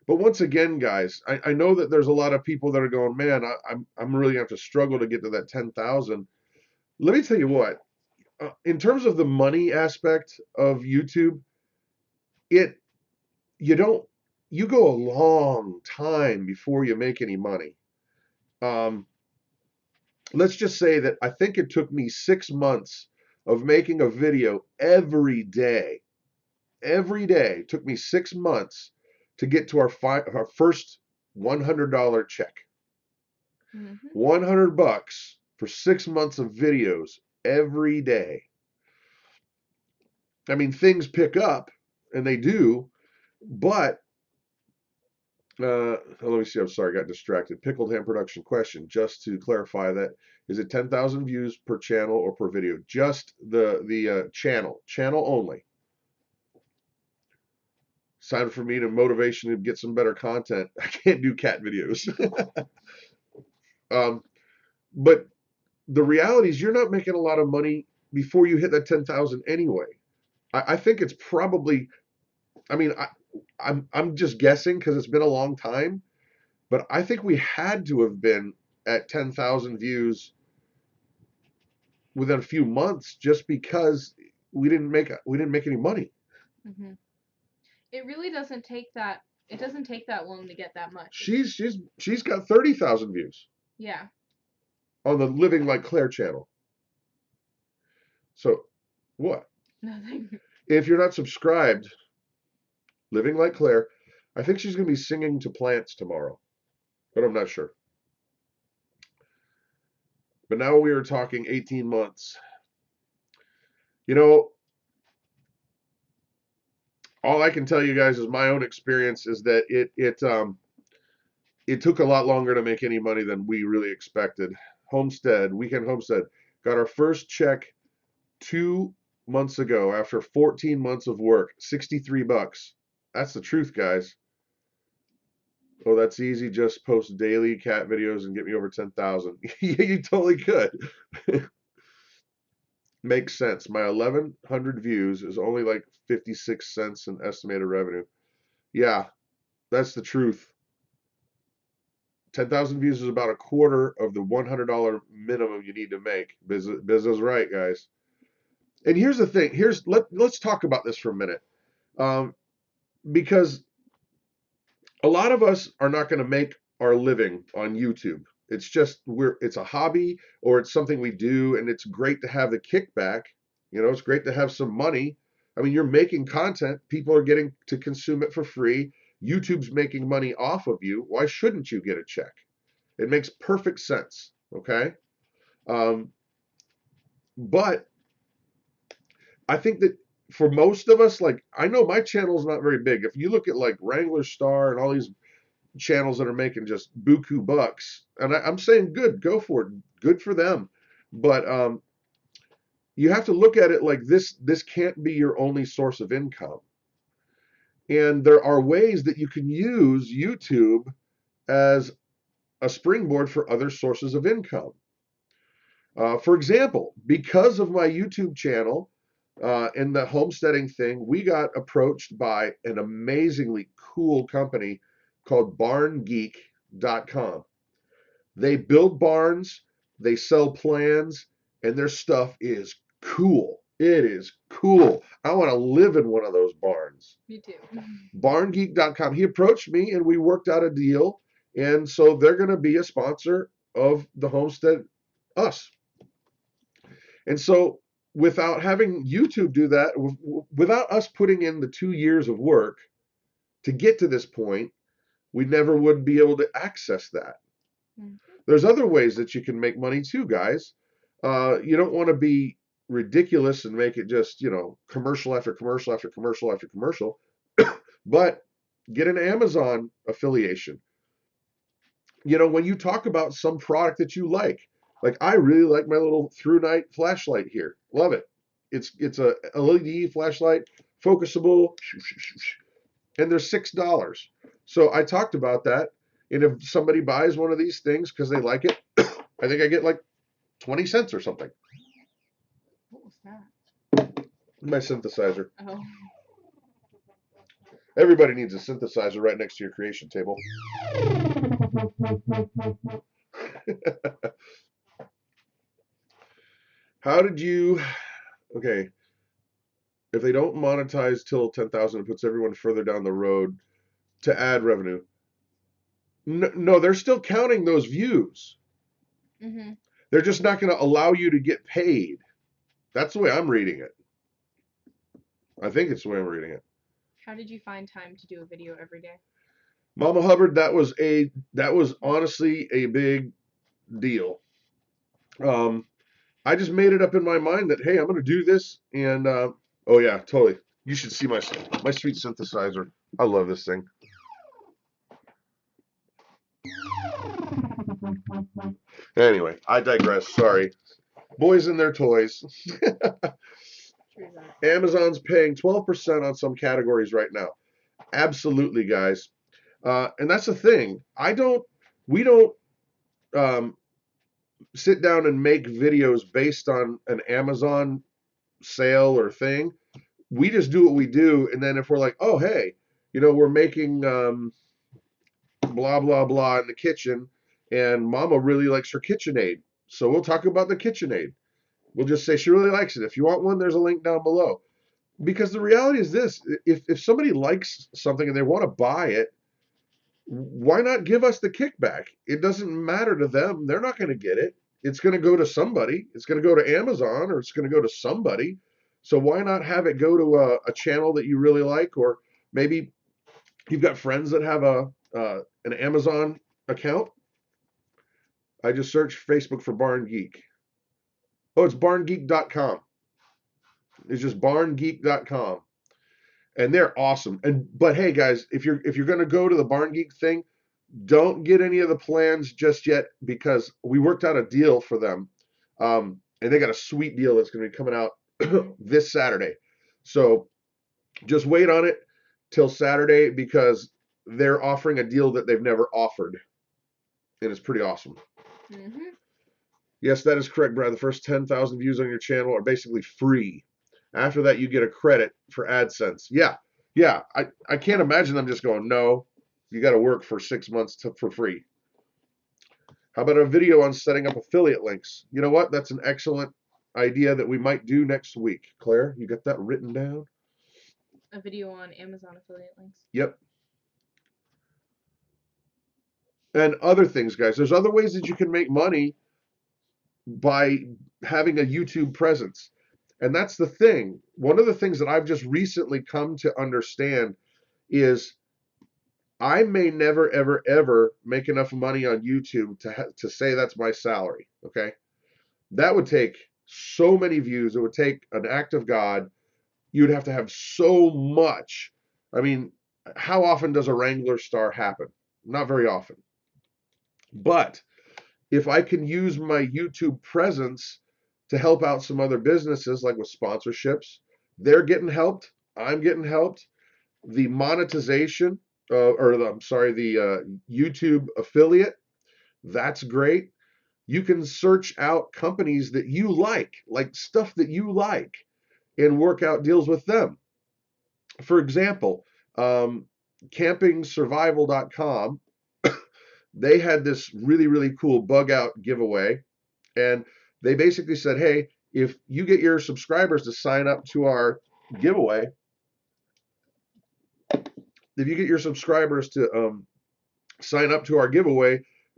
But once again, guys, I know that there's a lot of people that are going, man, I'm really going to have to struggle to get to that 10,000. Let me tell you what, in terms of the money aspect of YouTube, you go a long time before you make any money. let's just say that I think it took me 6 months of making a video every day. Every day it took me 6 months to get to our first $100 check. Mm-hmm. $100 for 6 months of videos every day. I mean, things pick up, and they do, but let me see. I'm sorry, I got distracted. Pickled Ham Production question. Just to clarify that, is it 10,000 views per channel or per video? Just the channel only. Sign for me to motivation to get some better content. I can't do cat videos. But the reality is, you're not making a lot of money before you hit that 10,000 anyway. I think it's probably. I mean, I'm just guessing because it's been a long time. But I think we had to have been at 10,000 views within a few months just because we didn't make any money. Mm-hmm. It really doesn't take that. It doesn't take that long to get that much. She's got 30,000 views. Yeah. On the Living Like Claire channel. So, what? Nothing. If you're not subscribed, Living Like Claire, I think she's going to be singing to plants tomorrow, but I'm not sure. But now we are talking 18 months. You know, all I can tell you guys is my own experience is that it took a lot longer to make any money than we really expected. Weekend Homestead, got our first check 2 months ago after 14 months of work, $63. That's the truth, guys. Oh, that's easy. Just post daily cat videos and get me over 10,000. Yeah, you totally could. Makes sense. My 1,100 views is only like 56 cents in estimated revenue. Yeah, that's the truth. 10,000 views is about a quarter of the $100 minimum you need to make. Business right, guys. And here's the thing. Let's talk about this for a minute, because a lot of us are not going to make our living on YouTube. It's a hobby, or it's something we do, and it's great to have the kickback. It's great to have some money. I mean, you're making content. People are getting to consume it for free. YouTube's making money off of you. Why shouldn't you get a check? It makes perfect sense. Okay. But I think that for most of us, like, I know my channel is not very big. If you look at like Wrangler Star and all these channels that are making just buku bucks, and I'm saying good, go for it, good for them. But you have to look at it like this can't be your only source of income. And there are ways that you can use YouTube as a springboard for other sources of income. For example, because of my YouTube channel and the homesteading thing, we got approached by an amazingly cool company called barngeek.com. They build barns, they sell plans, and their stuff is cool. It is cool. I want to live in one of those barns. Me too. Barngeek.com. He approached me and we worked out a deal. And so they're going to be a sponsor of the Homestead Us. And so without having YouTube do that, without us putting in the 2 years of work to get to this point, we never would be able to access that. Mm-hmm. There's other ways that you can make money too, guys. You don't want to be ridiculous and make it just, commercial after commercial after commercial after commercial, but get an Amazon affiliation. When you talk about some product that you like I really like my little through night flashlight here. Love it. It's a LED flashlight, focusable, and they're $6. So I talked about that. And if somebody buys one of these things because they like it, I think I get like 20 cents or something. What was that? My synthesizer. Oh. Everybody needs a synthesizer right next to your creation table. How did you... Okay. If they don't monetize till 10,000, it puts everyone further down the road to ad revenue. No, they're still counting those views. Mm-hmm. They're just not going to allow you to get paid. That's the way I'm reading it. I think it's the way I'm reading it. How did you find time to do a video every day? Mama Hubbard, that was honestly a big deal. Um, I just made it up in my mind that hey, I'm going to do this, and oh yeah, totally. You should see my sweet synthesizer. I love this thing. Anyway, I digress. Sorry. Boys and their toys. Amazon's paying 12% on some categories right now. Absolutely, guys. And that's the thing. We don't um, sit down and make videos based on an Amazon sale or thing. We just do what we do. And then if we're like, oh, hey, we're making blah, blah, blah in the kitchen, and Mama really likes her KitchenAid. So we'll talk about the KitchenAid. We'll just say she really likes it. If you want one, there's a link down below. Because the reality is this, if somebody likes something and they want to buy it, why not give us the kickback? It doesn't matter to them. They're not going to get it. It's going to go to somebody. It's going to go to Amazon, or it's going to go to somebody. So why not have it go to a channel that you really like, or maybe you've got friends that have an Amazon account. I just searched Facebook for Barn Geek. Oh, it's barngeek.com. It's just barngeek.com. And they're awesome. But hey guys, if you're going to go to the Barn Geek thing, don't get any of the plans just yet, because we worked out a deal for them. And they got a sweet deal that's going to be coming out this Saturday. So just wait on it till Saturday, because they're offering a deal that they've never offered. And it's pretty awesome. Mm-hmm. Yes, that is correct, Brad. The first 10,000 views on your channel are basically free. After that, you get a credit for AdSense. Yeah. I can't imagine them just going, no, you got to work for 6 months for free. How about a video on setting up affiliate links? You know what? That's an excellent idea that we might do next week. Claire, you got that written down? A video on Amazon affiliate links. Yep. And other things, guys. There's other ways that you can make money by having a YouTube presence. And that's the thing. One of the things that I've just recently come to understand is I may never, ever, ever make enough money on YouTube to say that's my salary. Okay. That would take so many views. It would take an act of God. You'd have to have so much. I mean, how often does a Wrangler star happen? Not very often. But if I can use my YouTube presence to help out some other businesses, like with sponsorships, they're getting helped. I'm getting helped. The monetization, the YouTube affiliate, that's great. You can search out companies that you like stuff that you like, and work out deals with them. For example, campingsurvival.com, they had this really, really cool bug out giveaway. And they basically said, hey, if you get your subscribers to sign up to our giveaway,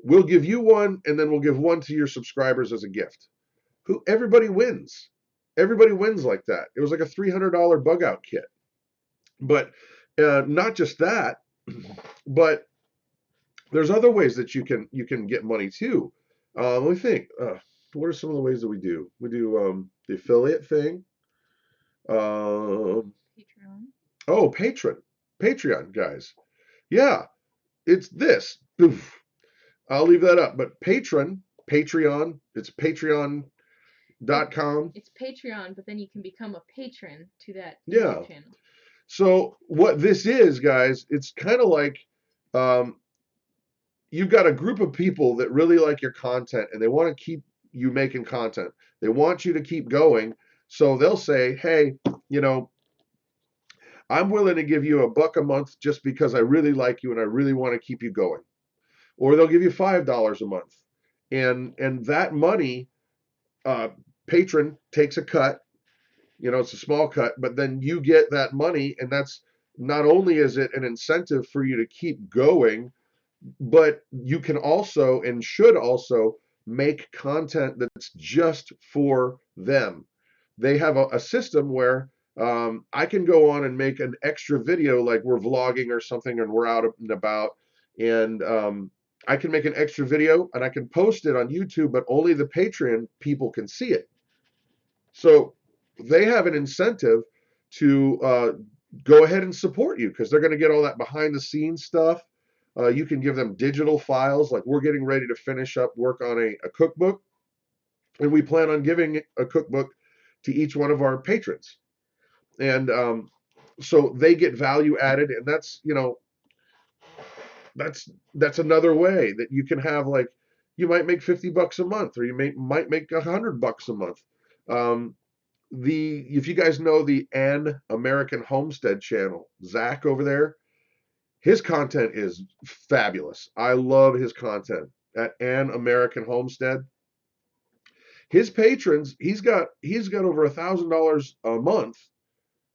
we'll give you one, and then we'll give one to your subscribers as a gift. Everybody wins. Everybody wins like that. It was like a $300 bug out kit. But not just that, but there's other ways that you can get money too. Let me think. What are some of the ways that we do? We do the affiliate thing. Patreon. Oh, Patreon, guys. Yeah, it's this. Oof. I'll leave that up. But Patreon, it's patreon.com. It's Patreon, but then you can become a patron to that YouTube channel. So what this is, guys, it's kind of like you've got a group of people that really like your content, and they want to keep you making content. They want you to keep going. So they'll say, hey, I'm willing to give you $1 a month just because I really like you and I really want to keep you going. Or they'll give you $5 a month. And that money, patron takes a cut. It's a small cut, but then you get that money, and that's not only is it an incentive for you to keep going, but you can also and should also make content that's just for them. They have a system where I can go on and make an extra video, like we're vlogging or something and we're out and about, and I can make an extra video and I can post it on YouTube, but only the Patreon people can see it. So they have an incentive to go ahead and support you because they're going to get all that behind the scenes stuff. You can give them digital files. Like we're getting ready to finish up work on a cookbook, and we plan on giving a cookbook to each one of our patrons. And so they get value added, and that's, you know, that's another way that you can have, like, you might make $50 a month, or might make $100 a month. Um, the If you guys know the An American Homestead channel, Zach over there, his content is fabulous. I love his content at An American Homestead. His patrons, he's got over $1,000 a month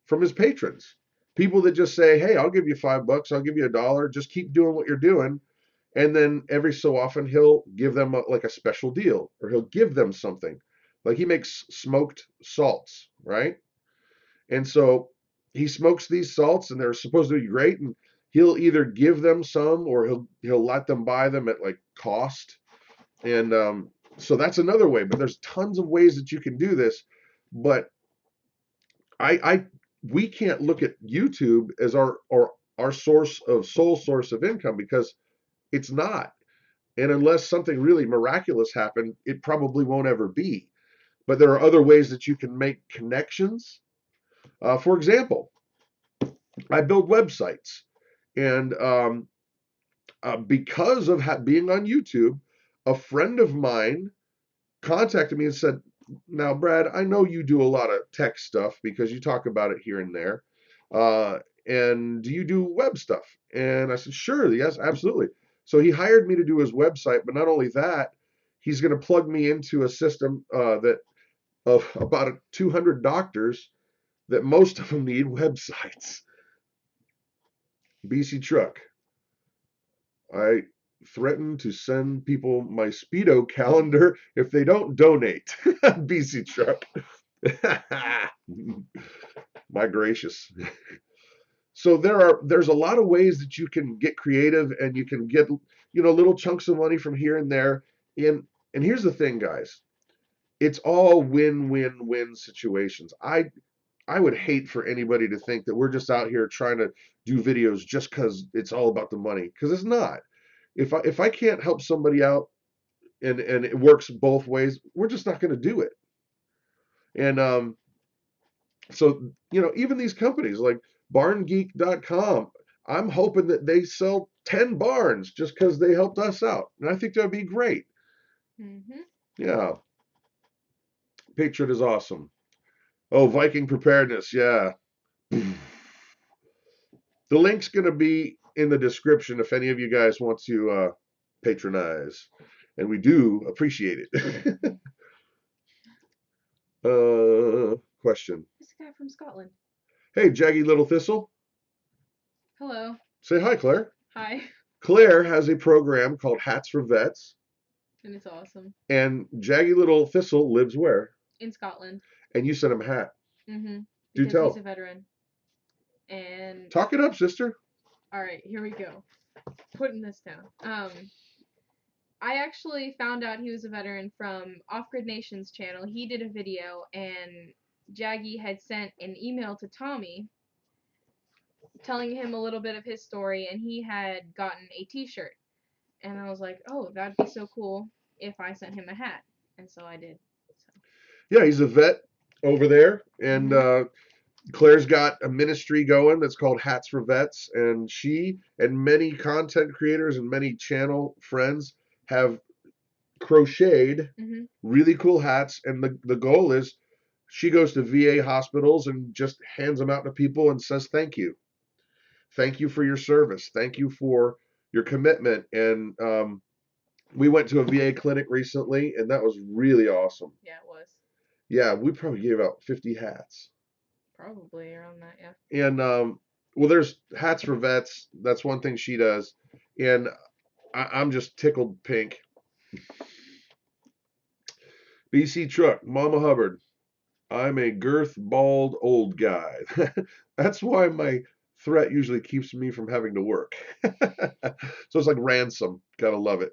from his patrons. People that just say, "Hey, I'll give you $5, I'll give you $1, just keep doing what you're doing." And then every so often he'll give them like a special deal, or he'll give them something. Like he makes smoked salts, right? And so he smokes these salts, and they're supposed to be great. And he'll either give them some, or he'll let them buy them at like cost. And so that's another way. But there's tons of ways that you can do this. But I we can't look at YouTube as our sole source of income, because it's not. And unless something really miraculous happened, it probably won't ever be. But there are other ways that you can make connections. For example, I build websites, and because of being on YouTube, a friend of mine contacted me and said, "Now, Brad, I know you do a lot of tech stuff because you talk about it here and there. Uh, and do you do web stuff?" And I said, "Sure, yes, absolutely." So he hired me to do his website, but not only that, he's going to plug me into a system that of about 200 doctors that most of them need websites. BC Truck, I threaten to send people my Speedo calendar if they don't donate. BC Truck. My gracious. So there's a lot of ways that you can get creative, and you can get, little chunks of money from here and there. And here's the thing, guys. It's all win-win-win situations. I would hate for anybody to think that we're just out here trying to do videos just because it's all about the money, because it's not. If I can't help somebody out, and it works both ways, we're just not going to do it. And so, even these companies like barngeek.com, I'm hoping that they sell 10 barns just because they helped us out. And I think that would be great. Mm-hmm. Yeah. Patriot is awesome. Oh, Viking preparedness. Yeah. The link's going to be in the description if any of you guys want to patronize. And we do appreciate it. Question. This guy from Scotland. Hey, Jaggy Little Thistle. Hello. Say hi, Claire. Hi. Claire has a program called Hats for Vets. And it's awesome. And Jaggy Little Thistle lives where? In Scotland. And you sent him a hat. Mm-hmm. Do Because tell. he's a veteran. And talk it up, sister. all right, here we go. Putting this down. I actually found out he was a veteran from Off Grid Nation's channel. He did a video, and Jaggy had sent an email to Tommy telling him a little bit of his story, and he had gotten a t-shirt. And I was like, oh, that'd be so cool if I sent him a hat. And so I did. So. Yeah, he's a vet over there, and Claire's got a ministry going that's called Hats for Vets, and she and many content creators and many channel friends have crocheted really cool hats, and the goal is she goes to VA hospitals and just hands them out to people and says thank you. Thank you for your service. Thank you for your commitment. And we went to a VA clinic recently, and that was really awesome. Yeah, it was. Yeah, we probably gave out 50 hats. Probably around that, yeah. And well, there's Hats for Vets. That's one thing she does. And I'm just tickled pink. BC Truck, Mama Hubbard. I'm a girth bald old guy. That's why my threat usually keeps me from having to work. So it's like ransom. Gotta love it.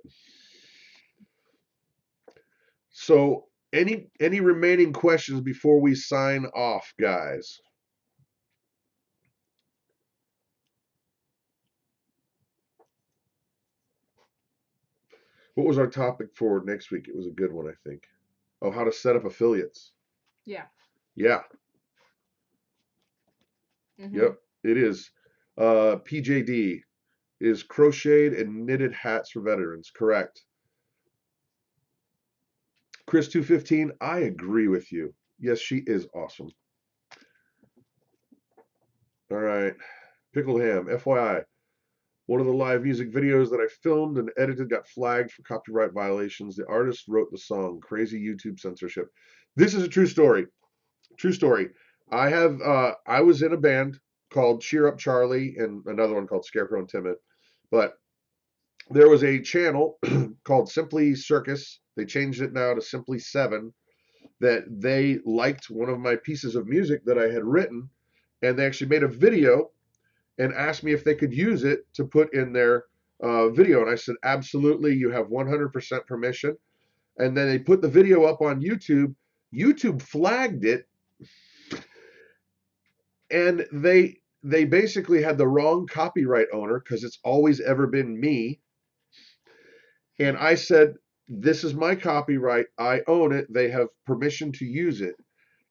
So any remaining questions before we sign off, guys? What was our topic for next week? It was a good one, I think. Oh, how to set up affiliates. Yeah. Yeah. Yep, it is. PJD is crocheted and knitted hats for veterans. Correct. Chris 215, I agree with you. Yes, she is awesome. All right. Pickled Ham, FYI. One of the live music videos that I filmed and edited got flagged for copyright violations. The artist wrote the song. Crazy YouTube censorship. This is a true story. True story. I was in a band called Cheer Up Charlie and another one called Scarecrow and Timid. But there was a channel called Simply Circus. They changed it now to Simply 7, that they liked one of my pieces of music that I had written, and they actually made a video and asked me if they could use it to put in their video. And I said, absolutely, you have 100% permission. And then they put the video up on YouTube. YouTube flagged it, and they basically had the wrong copyright owner because it's always ever been me. And I said, this is my copyright. I own it. They have permission to use it.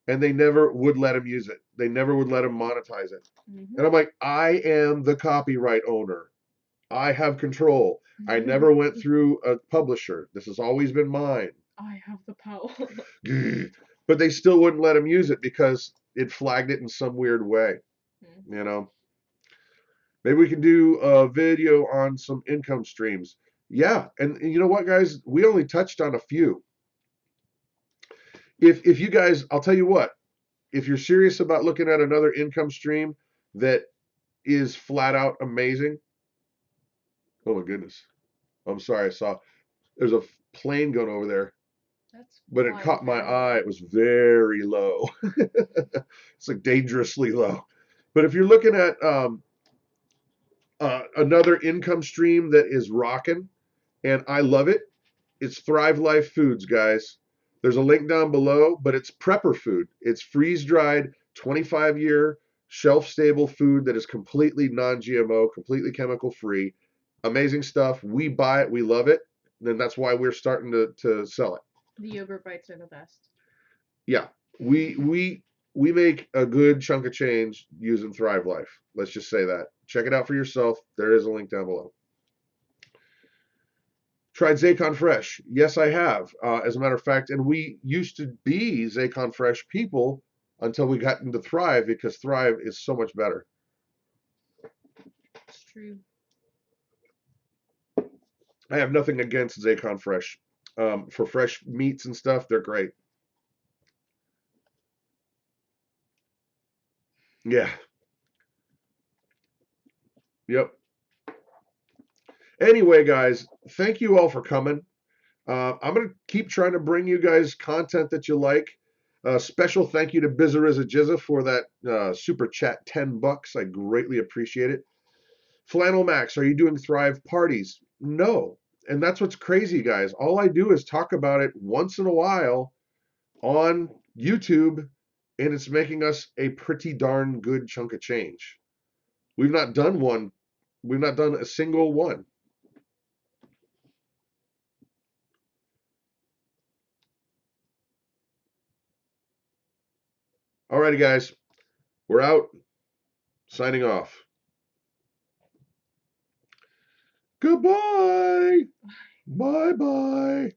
And they never would let him use it. They never would let him monetize it. And I'm like, I am the copyright owner. I have control. I never went through a publisher. This has always been mine. I have the power. But they still wouldn't let him use it because it flagged it in some weird way. You know, maybe we can do a video on some income streams. Yeah, and you know what, guys? We only touched on a few. If you guys, I'll tell you what, if you're serious about looking at another income stream that is flat out amazing. Oh my goodness. I'm sorry, I saw there's a plane going over there. But it caught my eye. It was very low. It's like dangerously low. But if you're looking at another income stream that is rocking, and I love it, it's Thrive Life Foods, guys. There's a link down below, but it's prepper food. It's freeze-dried, 25-year, shelf-stable food that is completely non-GMO, completely chemical-free. Amazing stuff. We buy it. We love it. And that's why we're starting to sell it. The yogurt bites are the best. Yeah. We make a good chunk of change using Thrive Life. Let's just say that. Check it out for yourself. There is a link down below. Tried Zaycon Fresh. Yes, I have. As a matter of fact, and we used to be Zaycon Fresh people until we got into Thrive, because Thrive is so much better. It's true. I have nothing against Zaycon Fresh. For fresh meats and stuff, they're great. Yeah. Yep. Anyway, guys, thank you all for coming. I'm going to keep trying to bring you guys content that you like. Special thank you to Bizariza Jizza for that super chat, $10. I greatly appreciate it. Flannel Max, are you doing Thrive parties? No. And that's what's crazy, guys. All I do is talk about it once in a while on YouTube, and it's making us a pretty darn good chunk of change. We've not done one. We've not done a single one. Alrighty, guys. We're out. Signing off. Goodbye. Bye-bye.